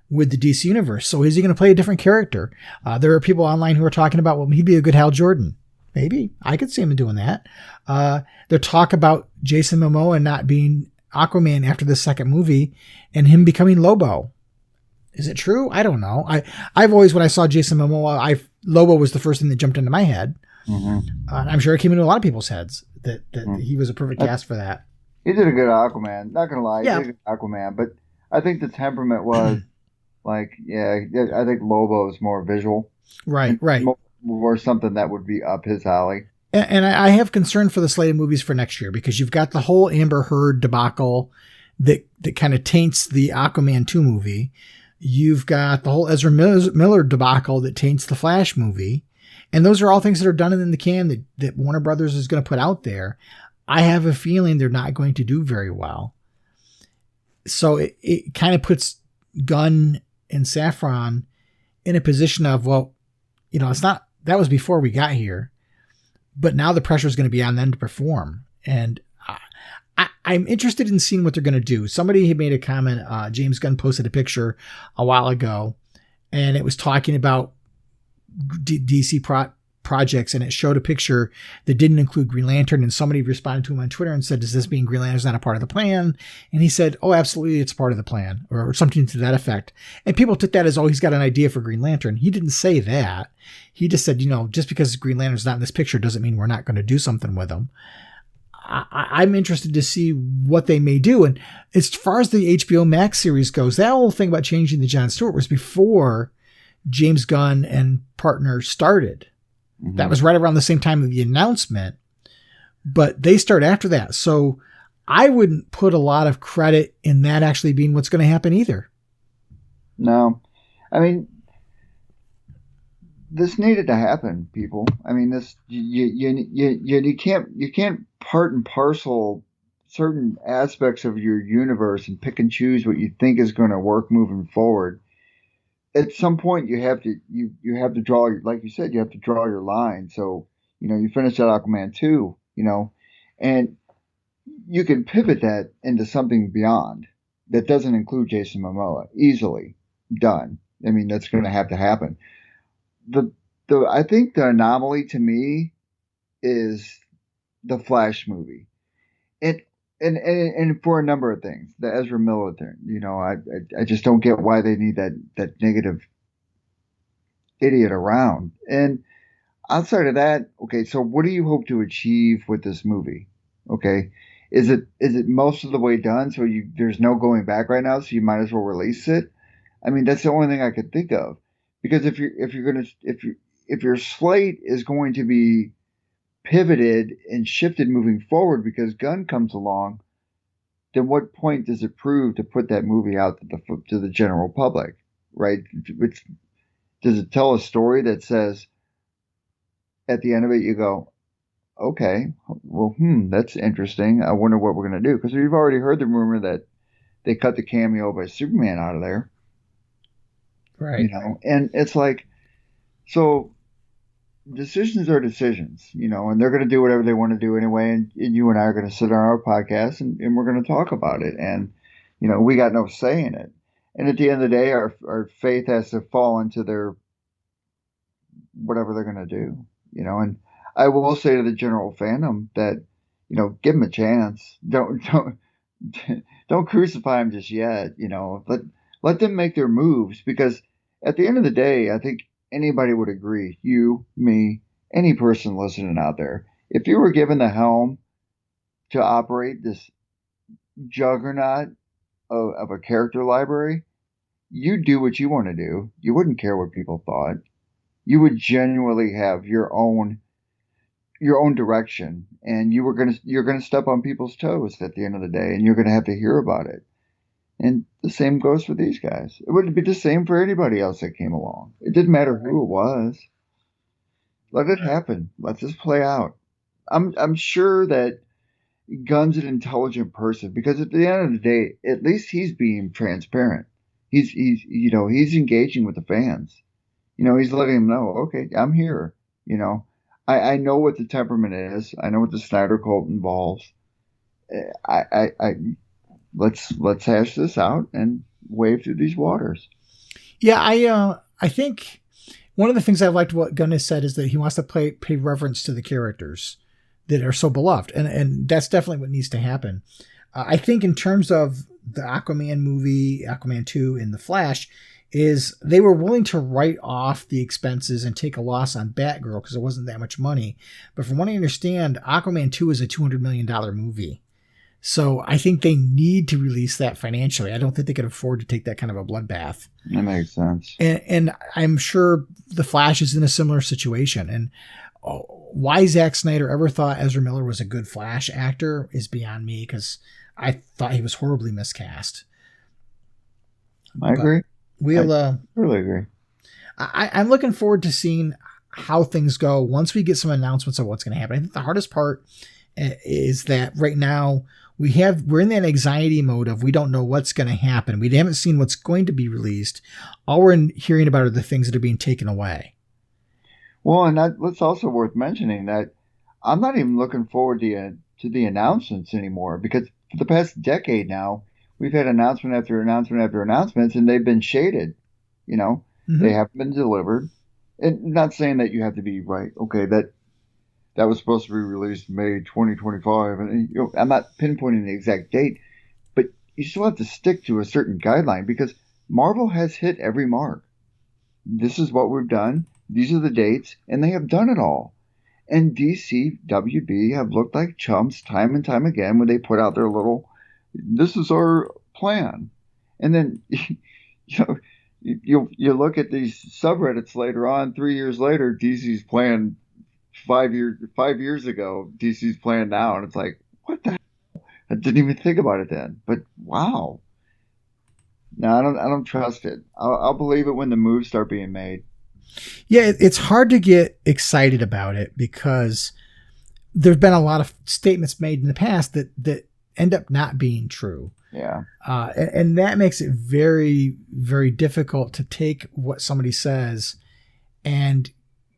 with the DC Universe. So is he going to play a different character? There are people online who are talking about, well, he'd be a good Hal Jordan. Maybe. I could see him doing that. There's talk about Jason Momoa not being Aquaman after the second movie and him becoming Lobo. Is it true? I don't know. I've always, when I saw Jason Momoa, Lobo was the first thing that jumped into my head. Mm-hmm. I'm sure it came into a lot of people's heads that he was a perfect cast for that.
He did a good Aquaman. Not going to lie.
Yeah.
He did a good Aquaman. But I think the temperament was I think Lobo is more visual.
Right.
More something that would be up his alley.
And I have concern for the slate of movies for next year, because you've got the whole Amber Heard debacle that kind of taints the Aquaman 2 movie. You've got the whole Ezra Miller debacle that taints the Flash movie. And those are all things that are done in the can that Warner Brothers is going to put out there. I have a feeling they're not going to do very well. So it kind of puts Gunn and Safran in a position of, it's not, that was before we got here, but now the pressure is going to be on them to perform. And I'm interested in seeing what they're going to do. Somebody had made a comment. James Gunn posted a picture a while ago, and it was talking about DC projects, and it showed a picture that didn't include Green Lantern. And somebody responded to him on Twitter and said, does this mean Green Lantern's not a part of the plan? And he said, oh, absolutely, it's part of the plan, or something to that effect. And people took that as, oh, he's got an idea for Green Lantern. He didn't say that. He just said, just because Green Lantern's not in this picture doesn't mean we're not going to do something with him. I'm interested to see what they may do. And as far as the HBO Max series goes, that whole thing about changing the Jon Stewart was before James Gunn and partner started. Mm-hmm. That was right around the same time of the announcement, but they start after that. So I wouldn't put a lot of credit in that actually being what's going to happen either.
No, I mean, this needed to happen, people. I mean, this you can't part and parcel certain aspects of your universe and pick and choose what you think is going to work moving forward. At some point, you have to draw, like you said, you have to draw your line. So you finish that Aquaman 2, and you can pivot that into something beyond that doesn't include Jason Momoa. Easily done. I mean, that's going to have to happen. I think the anomaly to me is the Flash movie, and for a number of things, the Ezra Miller thing. I just don't get why they need that negative idiot around. And outside of that, okay, so what do you hope to achieve with this movie? Okay, is it most of the way done? So there's no going back right now, so you might as well release it. I mean, that's the only thing I could think of, because if your slate is going to be pivoted and shifted moving forward because Gunn comes along, then what point does it prove to put that movie out to the general public, right? Does it tell a story that says, at the end of it, you go, okay, well, that's interesting. I wonder what we're going to do. Because we've already heard the rumor that they cut the cameo by Superman out of there.
Right.
You know, and it's like, so decisions are decisions, you know, and they're going to do whatever they want to do anyway. And you and I are going to sit on our podcast and we're going to talk about it. And, you know, we got no say in it. And at the end of the day, our faith has to fall into their whatever they're going to do, you know. And I will say to the general fandom that, you know, give them a chance. Don't crucify them just yet, you know. Let them make their moves, because at the end of the day, I think anybody would agree, you, me, any person listening out there, if you were given the helm to operate this juggernaut of a character library, you'd do what you want to do. You wouldn't care what people thought. You would genuinely have your own direction, and you're gonna step on people's toes at the end of the day, and you're gonna have to hear about it. And the same goes for these guys. It would be the same for anybody else that came along. It didn't matter who it was. Let it happen. Let this play out. I'm sure that Gunn's an intelligent person, because at the end of the day, at least he's being transparent. He's engaging with the fans. You know, he's letting them know, okay, I'm here. You know, I know what the temperament is. I know what the Snyder cult involves. Let's hash this out and wave through these waters.
Yeah, I think one of the things I liked what Gunn has said is that he wants to pay reverence to the characters that are so beloved, and that's definitely what needs to happen. I think in terms of the Aquaman movie, Aquaman 2, and The Flash, is they were willing to write off the expenses and take a loss on Batgirl because it wasn't that much money. But from what I understand, Aquaman 2 is a $200 million movie. So I think they need to release that financially. I don't think they could afford to take that kind of a bloodbath.
That makes sense.
And I'm sure The Flash is in a similar situation. And why Zack Snyder ever thought Ezra Miller was a good Flash actor is beyond me, because I thought he was horribly miscast.
I agree.
I
really agree.
I'm looking forward to seeing how things go once we get some announcements of what's going to happen. I think the hardest part is that right now we're in that anxiety mode of we don't know what's going to happen. We haven't seen what's going to be released. All we're hearing about are the things that are being taken away.
Well, and that's also worth mentioning that I'm not even looking forward to the announcements anymore, because for the past decade now, we've had announcement after announcement after announcements, and they've been shaded. You know, They haven't been delivered. And not saying that you have to be right. Okay, that was supposed to be released May 2025, and you know, I'm not pinpointing the exact date, but you still have to stick to a certain guideline, because Marvel has hit every mark. This is what we've done. These are the dates, and they have done it all. And DC, WB have looked like chumps time and time again when they put out their little, this is our plan. And then, you look at these subreddits later on, 3 years later, DC's plan 5 years ago, DC's plan now. And it's like, what the hell? I didn't even think about it then. But wow. No, I don't trust it. I'll believe it when the moves start being made.
Yeah, it's hard to get excited about it because there's been a lot of statements made in the past that end up not being true.
Yeah.
And that makes it very, very difficult to take what somebody says and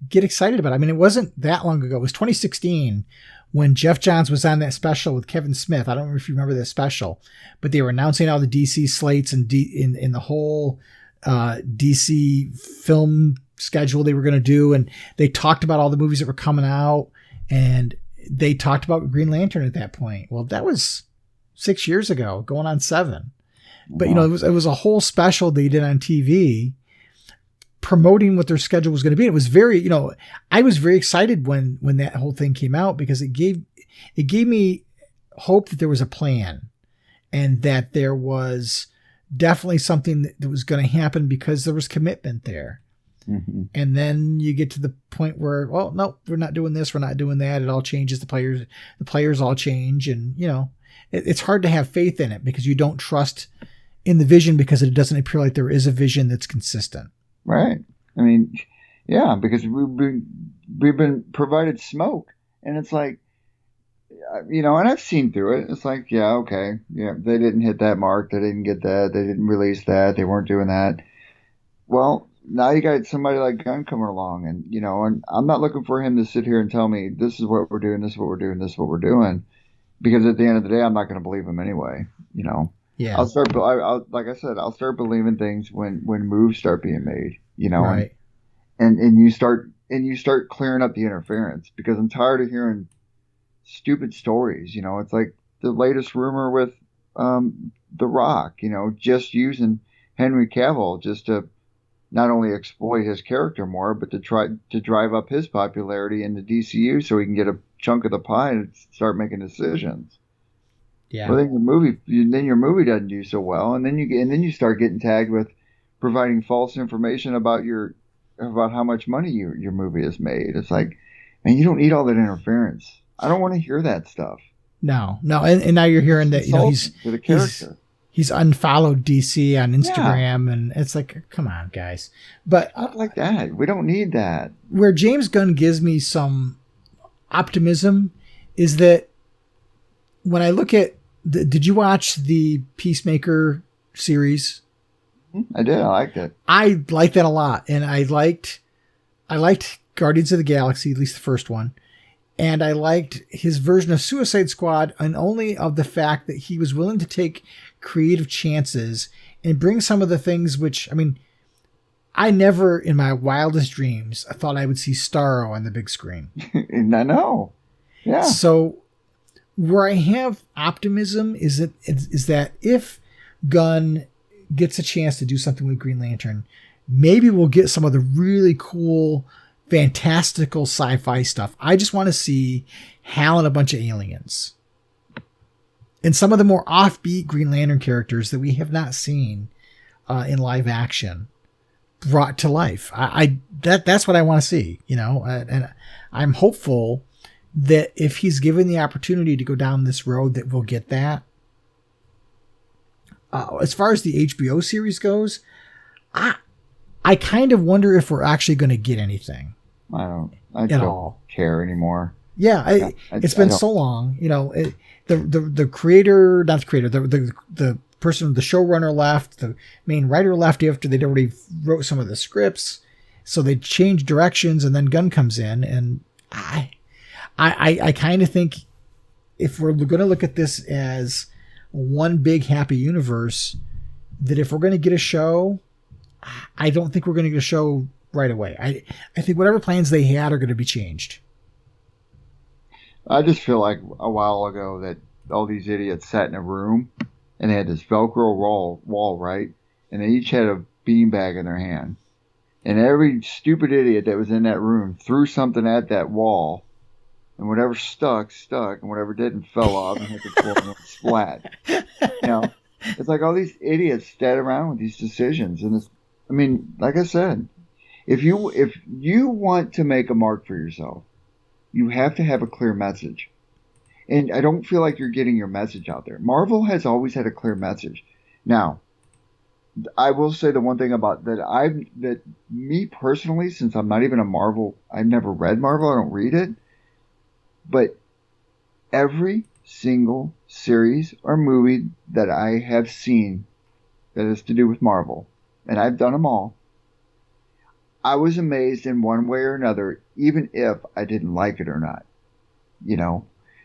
get excited about it. I mean, it wasn't that long ago. It was 2016 when Jeff Johns was on that special with Kevin Smith. I don't know if you remember that special, but they were announcing all the DC slates and in the whole DC film schedule they were going to do. And they talked about all the movies that were coming out, and they talked about Green Lantern at that point. Well, that was 6 years ago, going on 7. But, you know, it was a whole special they did on TV promoting what their schedule was going to be. It was very, I was very excited when that whole thing came out, because it gave me hope that there was a plan and that there was definitely something that was going to happen, because there was commitment there.
Mm-hmm.
And then you get to the point where, well, no, we're not doing this. We're not doing that. It all changes. The players all change. And, it's hard to have faith in it, because you don't trust in the vision, because it doesn't appear like there is a vision that's consistent.
Right. I mean, yeah, because we've been provided smoke, and it's like, and I've seen through it. It's like, yeah, okay. Yeah. They didn't hit that mark. They didn't get that. They didn't release that. They weren't doing that. Well, now you got somebody like Gunn coming along, and and I'm not looking for him to sit here and tell me this is what we're doing, this is what we're doing, this is what we're doing, because at the end of the day, I'm not going to believe him anyway.
Yeah.
Like I said, I'll start believing things when moves start being made.
Right.
And you start clearing up the interference, because I'm tired of hearing stupid stories. It's like the latest rumor with The Rock. Just using Henry Cavill just to not only exploit his character more, but to try to drive up his popularity in the DCU so he can get a chunk of the pie and start making decisions.
Yeah.
Well, then your movie doesn't do so well, and then you start getting tagged with providing false information about how much money your movie has made. It's like, man, you don't need all that interference. I don't want to hear that stuff.
No, and now you're hearing that he's
to the character.
He's unfollowed DC on Instagram, and it's like, come on, guys. But
not like that. We don't need that.
Where James Gunn gives me some optimism is that when I look at did you watch the Peacemaker series?
I did. I liked it.
I liked that a lot, and I liked Guardians of the Galaxy, at least the first one. And I liked his version of Suicide Squad, and only of the fact that he was willing to take creative chances and bring some of the things which, I never in my wildest dreams, I thought I would see Starro on the big screen.
I know. Yeah.
So where I have optimism is that if Gunn gets a chance to do something with Green Lantern, maybe we'll get some of the really cool, fantastical sci-fi stuff. I just want to see Hal and a bunch of aliens. And some of the more offbeat Green Lantern characters that we have not seen in live action brought to life. That's what I want to see, and I'm hopeful that if he's given the opportunity to go down this road, that we'll get that. As far as the HBO series goes, I kind of wonder if we're actually going to get anything.
I don't care anymore.
Yeah, it's been so long. The creator, not the creator, the person, the showrunner left, the main writer left after they'd already wrote some of the scripts, so they changed directions, and then Gunn comes in, and I kind of think if we're going to look at this as one big happy universe, that if we're going to get a show, I don't think we're going to get a show right away. I think whatever plans they had are going to be changed.
I just feel like a while ago that all these idiots sat in a room and they had this Velcro wall, right? And they each had a beanbag in their hand. And every stupid idiot that was in that room threw something at that wall. And whatever stuck, and whatever didn't fell off and hit the floor and went splat. It's like all these idiots sat around with these decisions. And it's, like I said, if you want to make a mark for yourself, you have to have a clear message. And I don't feel like you're getting your message out there. Marvel has always had a clear message. Now, I will say the one thing about that me personally, since I'm not even a Marvel, I've never read Marvel, I don't read it. But every single series or movie that I have seen that has to do with Marvel, and I've done them all, I was amazed in one way or another, even if I didn't like it or not.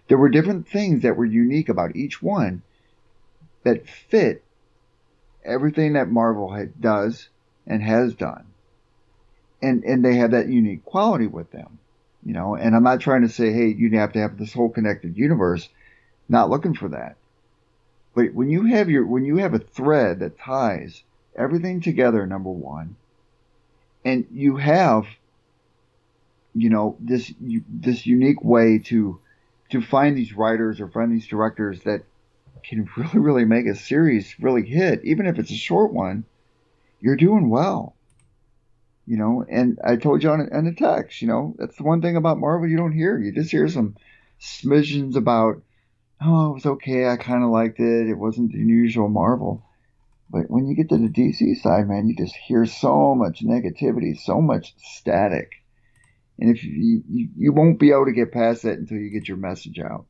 There were different things that were unique about each one that fit everything that Marvel does and has done. And they have that unique quality with them. And I'm not trying to say, hey, you have to have this whole connected universe. Not looking for that. But when you have a thread that ties everything together, number one, And you have, this unique way to find these writers or find these directors that can really, really make a series really hit, even if it's a short one. You're doing well. And I told you on the text, that's the one thing about Marvel you don't hear. You just hear some smidgens about, oh, it was okay, I kind of liked it, it wasn't the usual Marvel. But when you get to the DC side, man, you just hear so much negativity, so much static. And if you won't be able to get past that until you get your message out.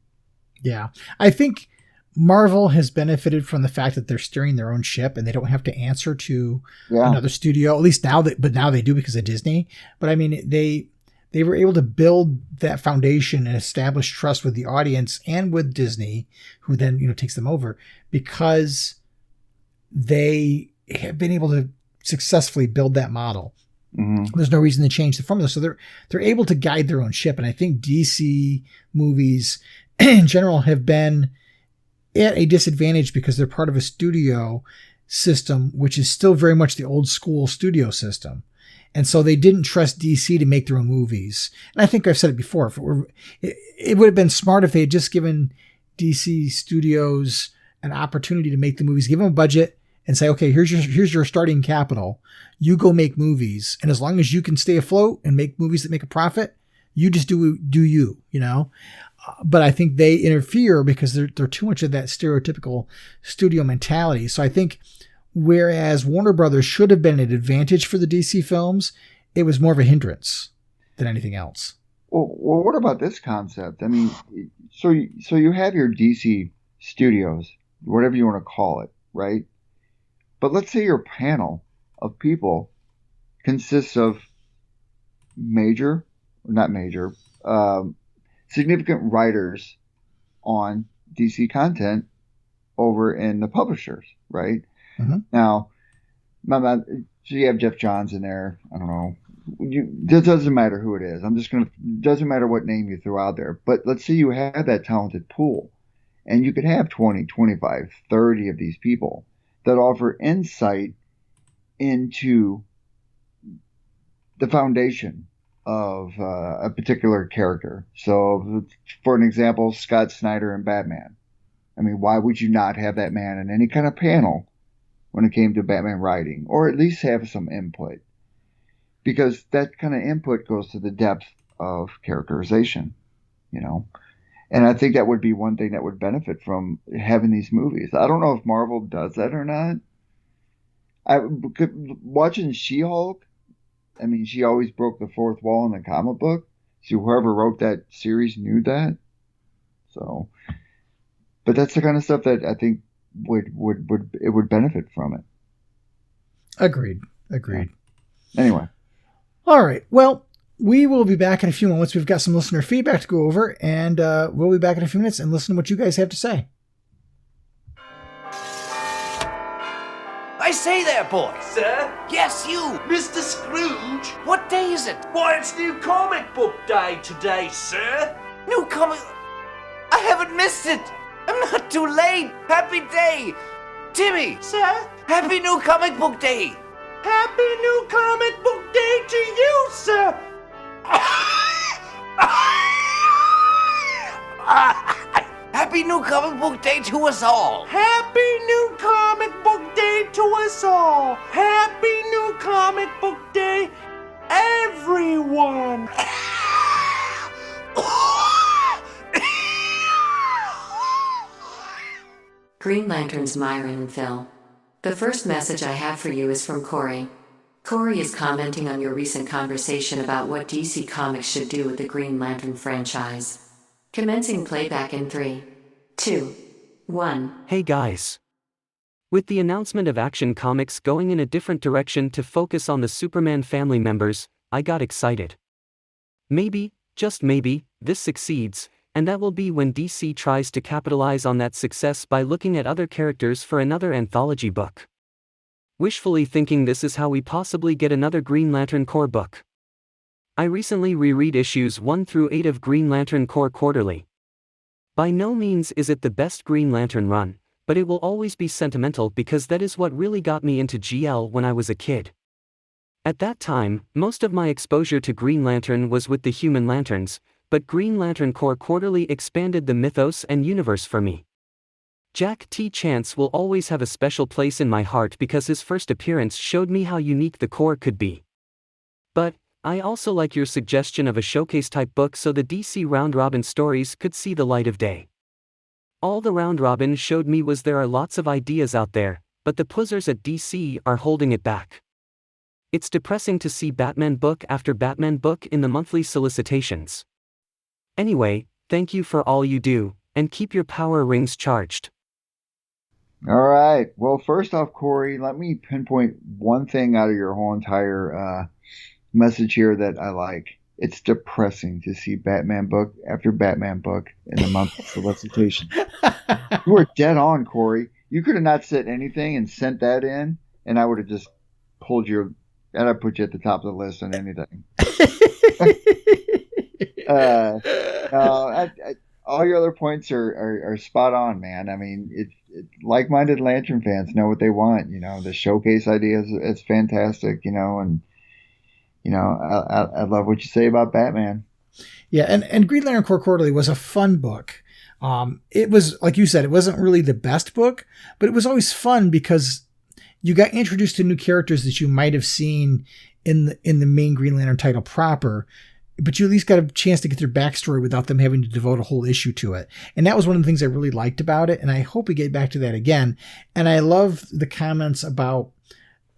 Yeah. I think Marvel has benefited from the fact that they're steering their own ship and they don't have to answer to another studio, at least now but now they do because of Disney. But I mean, they were able to build that foundation and establish trust with the audience and with Disney, who then, takes them over, because they have been able to successfully build that model. Mm-hmm. There's no reason to change the formula. So they're able to guide their own ship. And I think DC movies in general have been at a disadvantage because they're part of a studio system, which is still very much the old school studio system. And so they didn't trust DC to make their own movies. And I think I've said it before. It would have been smart if they had just given DC Studios an opportunity to make the movies, give them a budget and say, okay, here's your starting capital. You go make movies. And as long as you can stay afloat and make movies that make a profit, you just do you. But I think they interfere because they're too much of that stereotypical studio mentality. So I think whereas Warner Brothers should have been an advantage for the DC films, it was more of a hindrance than anything else.
Well, what about this concept? I mean, so you have your DC Studios, whatever you want to call it, right? But let's say your panel of people consists of significant writers on DC content over in the publishers, right? Mm-hmm. Now, so you have Jeff Johns in there. I don't know. It doesn't matter who it is. Doesn't matter what name you throw out there. But let's say you have that talented pool, and you could have 20, 25, 30 of these people that offer insight into the foundation of a particular character. So, for an example, Scott Snyder and Batman. I mean, why would you not have that man in any kind of panel when it came to Batman writing, or at least have some input? Because that kind of input goes to the depth of characterization, And I think that would be one thing that would benefit from having these movies. I don't know if Marvel does that or not. Watching She-Hulk, I mean, she always broke the fourth wall in the comic book. So whoever wrote that series knew that. So, but that's the kind of stuff that I think would benefit from it.
Agreed.
Yeah. Anyway.
All right. Well, we will be back in a few moments. We've got some listener feedback to go over, and we'll be back in a few minutes and listen to what you guys have to say.
I say there, boy.
Sir?
Yes, you.
Mr. Scrooge?
What day is it?
Why, it's New Comic Book Day today, sir.
New comic... I haven't missed it. I'm not too late. Happy day. Timmy.
Sir?
Happy New Comic Book Day.
Happy New Comic Book Day to you, sir.
Happy New Comic Book Day to us all.
Happy New Comic Book Day to us all. Happy New Comic Book Day, everyone.
Green Lantern's Myron and Phil. The first message I have for you is from Corey. Corey is commenting on your recent conversation about what DC Comics should do with the Green Lantern franchise. Commencing playback in 3, 2, 1.
Hey guys. With the announcement of Action Comics going in a different direction to focus on the Superman family members, I got excited. Maybe, just maybe, this succeeds, and that will be when DC tries to capitalize on that success by looking at other characters for another anthology book. Wishfully thinking this is how we possibly get another Green Lantern Corps book. I recently reread issues 1 through 8 of Green Lantern Corps Quarterly. By no means is it the best Green Lantern run, but it will always be sentimental because that is what really got me into GL when I was a kid. At that time, most of my exposure to Green Lantern was with the Human Lanterns, but Green Lantern Corps Quarterly expanded the mythos and universe for me. Jack T. Chance will always have a special place in my heart because his first appearance showed me how unique the Corps could be. But I also like your suggestion of a showcase-type book so the DC Round Robin stories could see the light of day. All the Round Robin showed me was there are lots of ideas out there, but the puzzers at DC are holding it back. It's depressing to see Batman book after Batman book in the monthly solicitations. Anyway, thank you for all you do, and keep your power rings charged.
All right. Well, first off, Corey, let me pinpoint one thing out of your whole entire message here that I like. It's depressing to see Batman book after Batman book in the monthly solicitation. You were dead on, Corey. You could have not said anything and sent that in, and I would have just pulled you, and I'd put you at the top of the list on anything. All your other points are spot on, man. I mean, it's like-minded Lantern fans know what they want. You know, the showcase idea is fantastic. You know, and you know, I love what you say about Batman.
Yeah, and Green Lantern Corps Quarterly was a fun book. It was, like you said, it wasn't really the best book, but it was always fun because you got introduced to new characters that you might have seen in the main Green Lantern title proper, but you at least got a chance to get their backstory without them having to devote a whole issue to it. And that was one of the things I really liked about it, and I hope we get back to that again. And I love the comments about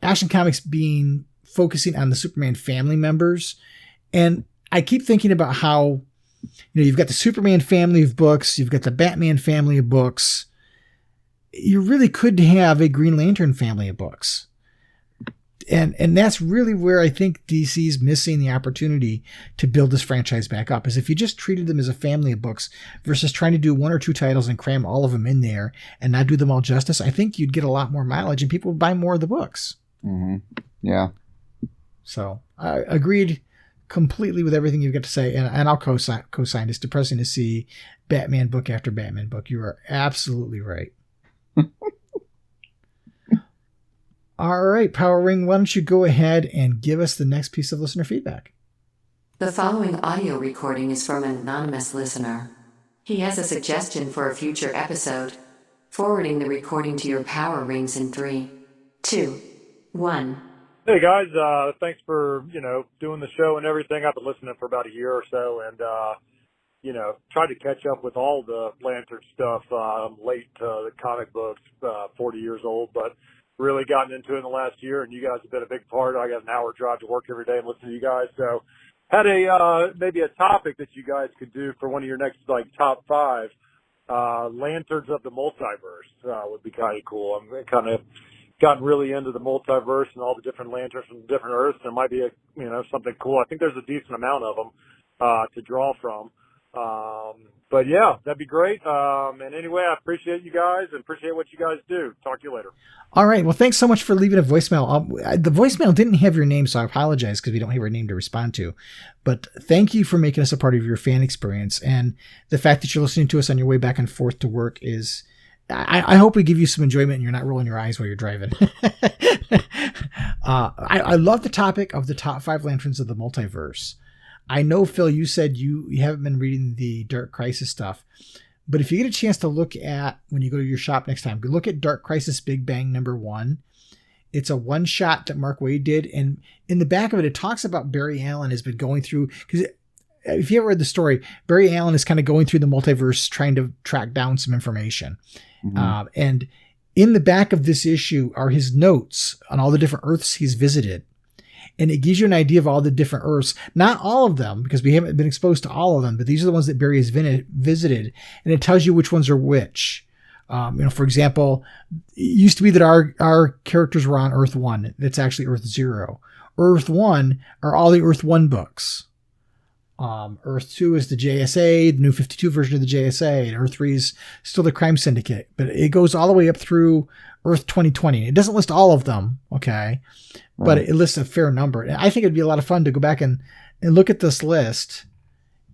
Action Comics focusing on the Superman family members. And I keep thinking about how, you know, you've got the Superman family of books, you've got the Batman family of books. You really could have a Green Lantern family of books. And that's really where I think DC's missing the opportunity to build this franchise back up, is if you just treated them as a family of books versus trying to do one or two titles and cram all of them in there and not do them all justice, I think you'd get a lot more mileage and people would buy more of the books.
Mm-hmm. Yeah.
So I agreed completely with everything you've got to say, and I'll co-sign. It's depressing to see Batman book after Batman book. You are absolutely right. All right, Power Ring, why don't you go ahead and give us the next piece of listener feedback?
The following audio recording is from an anonymous listener. He has a suggestion for a future episode. Forwarding the recording to your Power Rings in 3, 2, 1.
Hey guys, thanks for, doing the show and everything. I've been listening for about a year or so and, tried to catch up with all the Lantern stuff. I'm late to the comic books, 40 years old, but really gotten into it in the last year, and you guys have been a big part. I got an hour drive to work every day and listen to you guys. So had maybe a topic that you guys could do for one of your next, top 5, Lanterns of the Multiverse, would be kind of cool. I'm kind of gotten really into the multiverse and all the different lanterns from different Earths. There might be something cool. I think there's a decent amount of them to draw from. But yeah, that'd be great. And anyway, I appreciate you guys and appreciate what you guys do. Talk to you later.
All right. Well, thanks so much for leaving a voicemail. The voicemail didn't have your name, so I apologize because we don't have your name to respond to. But thank you for making us a part of your fan experience. And the fact that you're listening to us on your way back and forth to work is, I hope we give you some enjoyment and you're not rolling your eyes while you're driving. I love the topic of the top 5 Lanterns of the Multiverse. I know, Phil, you said you haven't been reading the Dark Crisis stuff, but if you get a chance to look at, when you go to your shop next time, look at Dark Crisis Big Bang #1. It's a one-shot that Mark Waid did, and in the back of it, it talks about Barry Allen has been going through, because if you ever read the story, Barry Allen is kind of going through the multiverse trying to track down some information. Mm-hmm. And in the back of this issue are his notes on all the different Earths he's visited. And it gives you an idea of all the different Earths. Not all of them, because we haven't been exposed to all of them, but these are the ones that Barry has visited. And it tells you which ones are which. For example, it used to be that our characters were on Earth 1. That's actually Earth 0. Earth 1 are all the Earth 1 books. Earth 2 is the JSA, the New 52 version of the JSA, and Earth 3 is still the Crime Syndicate. But it goes all the way up through Earth 2020. It doesn't list all of them, okay? Right. But it lists a fair number. And I think it'd be a lot of fun to go back and look at this list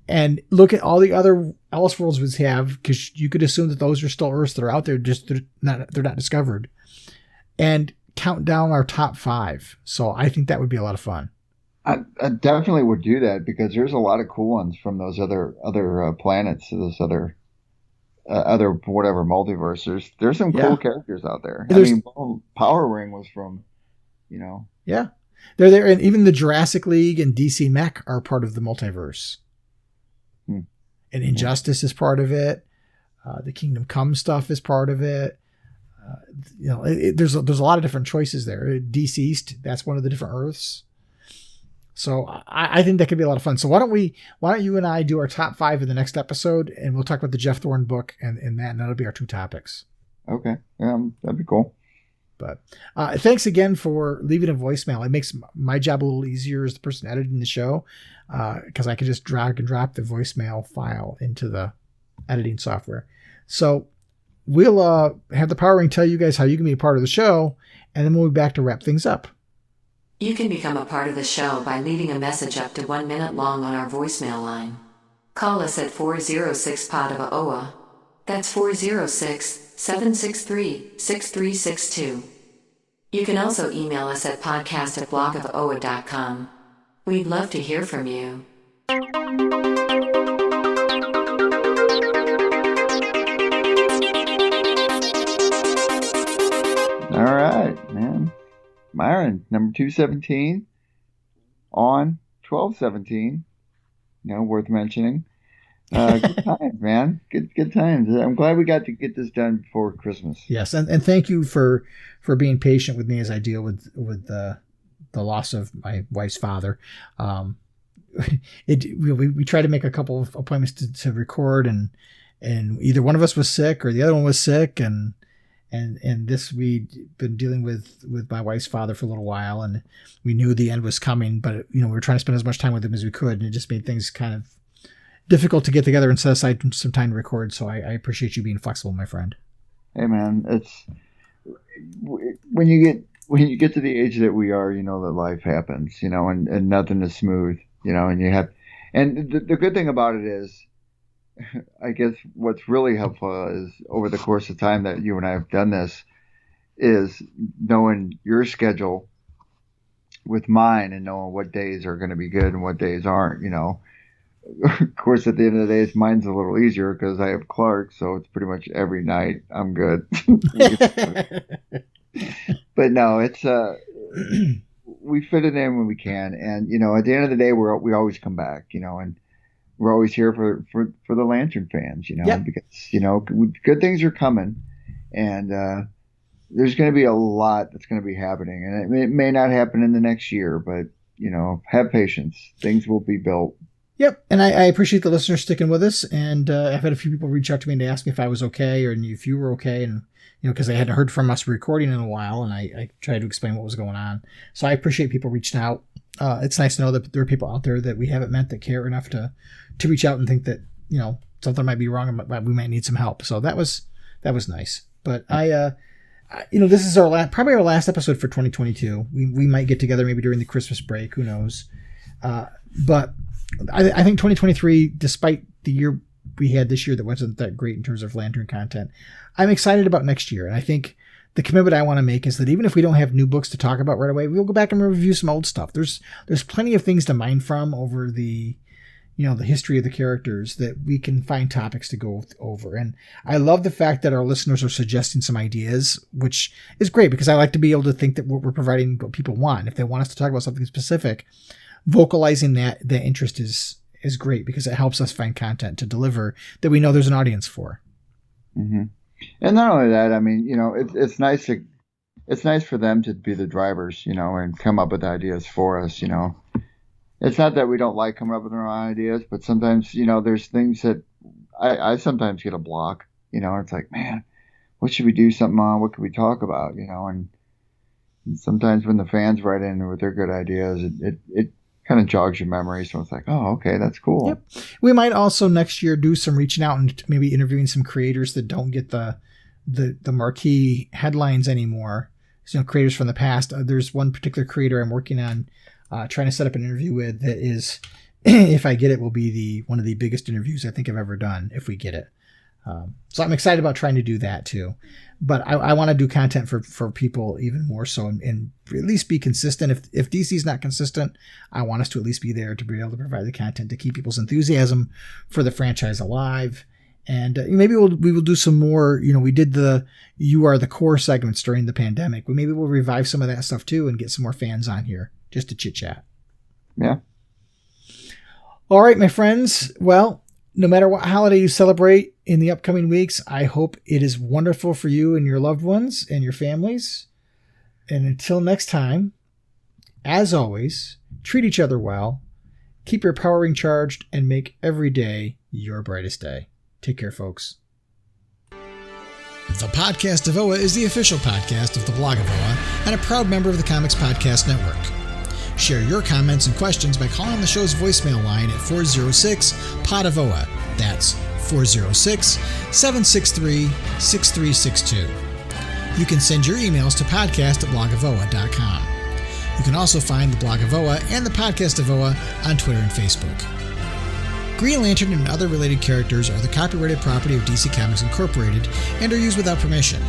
and look at all the other Elseworlds we have, because you could assume that those are still Earths that are out there, just they're not discovered. And count down our top 5. So I think that would be a lot of fun.
I definitely would do that because there's a lot of cool ones from those other planets, those other whatever multiverses. There's some cool characters out there. I mean, Power Ring was from,
Yeah, they're there, and even the Jurassic League and DC Mech are part of the multiverse. And Injustice is part of it. The Kingdom Come stuff is part of it. There's a lot of different choices there. Deceased, that's one of the different Earths. So I think that could be a lot of fun. So why don't you and I do our top 5 in the next episode, and we'll talk about the Jeff Thorne book and that'll be our 2 topics.
Okay. That'd be cool.
But thanks again for leaving a voicemail. It makes my job a little easier as the person editing the show, because I can just drag and drop the voicemail file into the editing software. So we'll have the Power Ring tell you guys how you can be a part of the show, and then we'll be back to wrap things up.
You can become a part of the show by leaving a message up to 1 minute long on our voicemail line. Call us at 406-POD-OA. That's 406-763-6362. You can also email us at podcast@blogofoa.com. We'd love to hear from you.
All right, man. Myron, number 217 on 12/17. Worth mentioning. Good times, man. Good times. I'm glad we got to get this done before Christmas.
Yes, and thank you for being patient with me as I deal with the loss of my wife's father. We tried to make a couple of appointments to record, and either one of us was sick or the other one was sick, and this we'd been dealing with my wife's father for a little while, and we knew the end was coming, but we were trying to spend as much time with him as we could, and it just made things kind of difficult to get together and set aside some time to record. So I appreciate you being flexible, my friend.
Hey man, it's when you get to the age that we are, that life happens, and nothing is smooth, and the good thing about it is, I guess what's really helpful is over the course of time that you and I have done this is knowing your schedule with mine and knowing what days are going to be good and what days aren't, Of course, at the end of the day, mine's a little easier because I have Clark, so it's pretty much every night I'm good. But no, it's we fit it in when we can, and at the end of the day, we always come back, and we're always here for the Lantern fans, because good things are coming, and there's going to be a lot that's going to be happening, and it may not happen in the next year, but have patience. Things will be built.
Yep, and I appreciate the listeners sticking with us, and I've had a few people reach out to me and ask me if I was okay or if you were okay, and because they hadn't heard from us recording in a while, and I tried to explain what was going on. So I appreciate people reaching out. It's nice to know that there are people out there that we haven't met that care enough to reach out and think that something might be wrong and we might need some help. So that was nice. But this is probably our last episode for 2022. We might get together maybe during the Christmas break. Who knows? But I think 2023, despite the year we had this year that wasn't that great in terms of Lantern content, I'm excited about next year. And I think the commitment I want to make is that even if we don't have new books to talk about right away, we'll go back and review some old stuff. There's plenty of things to mine from over the history of the characters that we can find topics to go over. And I love the fact that our listeners are suggesting some ideas, which is great because I like to be able to think that what we're providing what people want. If they want us to talk about something specific, vocalizing that interest is great because it helps us find content to deliver that we know there's an audience for.
Mm-hmm. And not only that, I mean, it's nice for them to be the drivers, and come up with ideas for us, It's not that we don't like coming up with our own ideas, but sometimes, there's things that I sometimes get a block, it's like, man, what should we do something on? What could we talk about? And sometimes when the fans write in with their good ideas, it kind of jogs your memory. So it's like, oh, okay, that's cool.
Yep. We might also next year do some reaching out and maybe interviewing some creators that don't get the marquee headlines anymore. Creators from the past. There's one particular creator I'm working on trying to set up an interview with that is, if I get it, will be one of the biggest interviews I think I've ever done if we get it. So I'm excited about trying to do that too. But I want to do content for people even more so and at least be consistent. If DC's not consistent, I want us to at least be there to be able to provide the content to keep people's enthusiasm for the franchise alive. And maybe we will do some more. We did the You Are the Core segments during the pandemic. But maybe we'll revive some of that stuff too and get some more fans on here just to chit chat.
Yeah.
All right, my friends. Well, no matter what holiday you celebrate in the upcoming weeks, I hope it is wonderful for you and your loved ones and your families. And until next time, as always, treat each other well, keep your power ring charged, and make every day your brightest day. Take care, folks. The Podcast of OA is the official podcast of the blog of OA and a proud member of the Comics Podcast Network. Share your comments and questions by calling the show's voicemail line at 406-POD-OA. That's 406-763-6362. You can send your emails to podcast@blogofoa.com. You can also find the Blog of OA and the Podcast of OA on Twitter and Facebook. Green Lantern and other related characters are the copyrighted property of DC Comics Incorporated and are used without permission.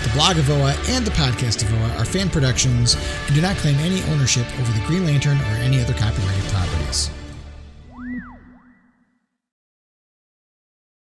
The Blog of OA and the Podcast of OA are fan productions and do not claim any ownership over the Green Lantern or any other copyrighted properties.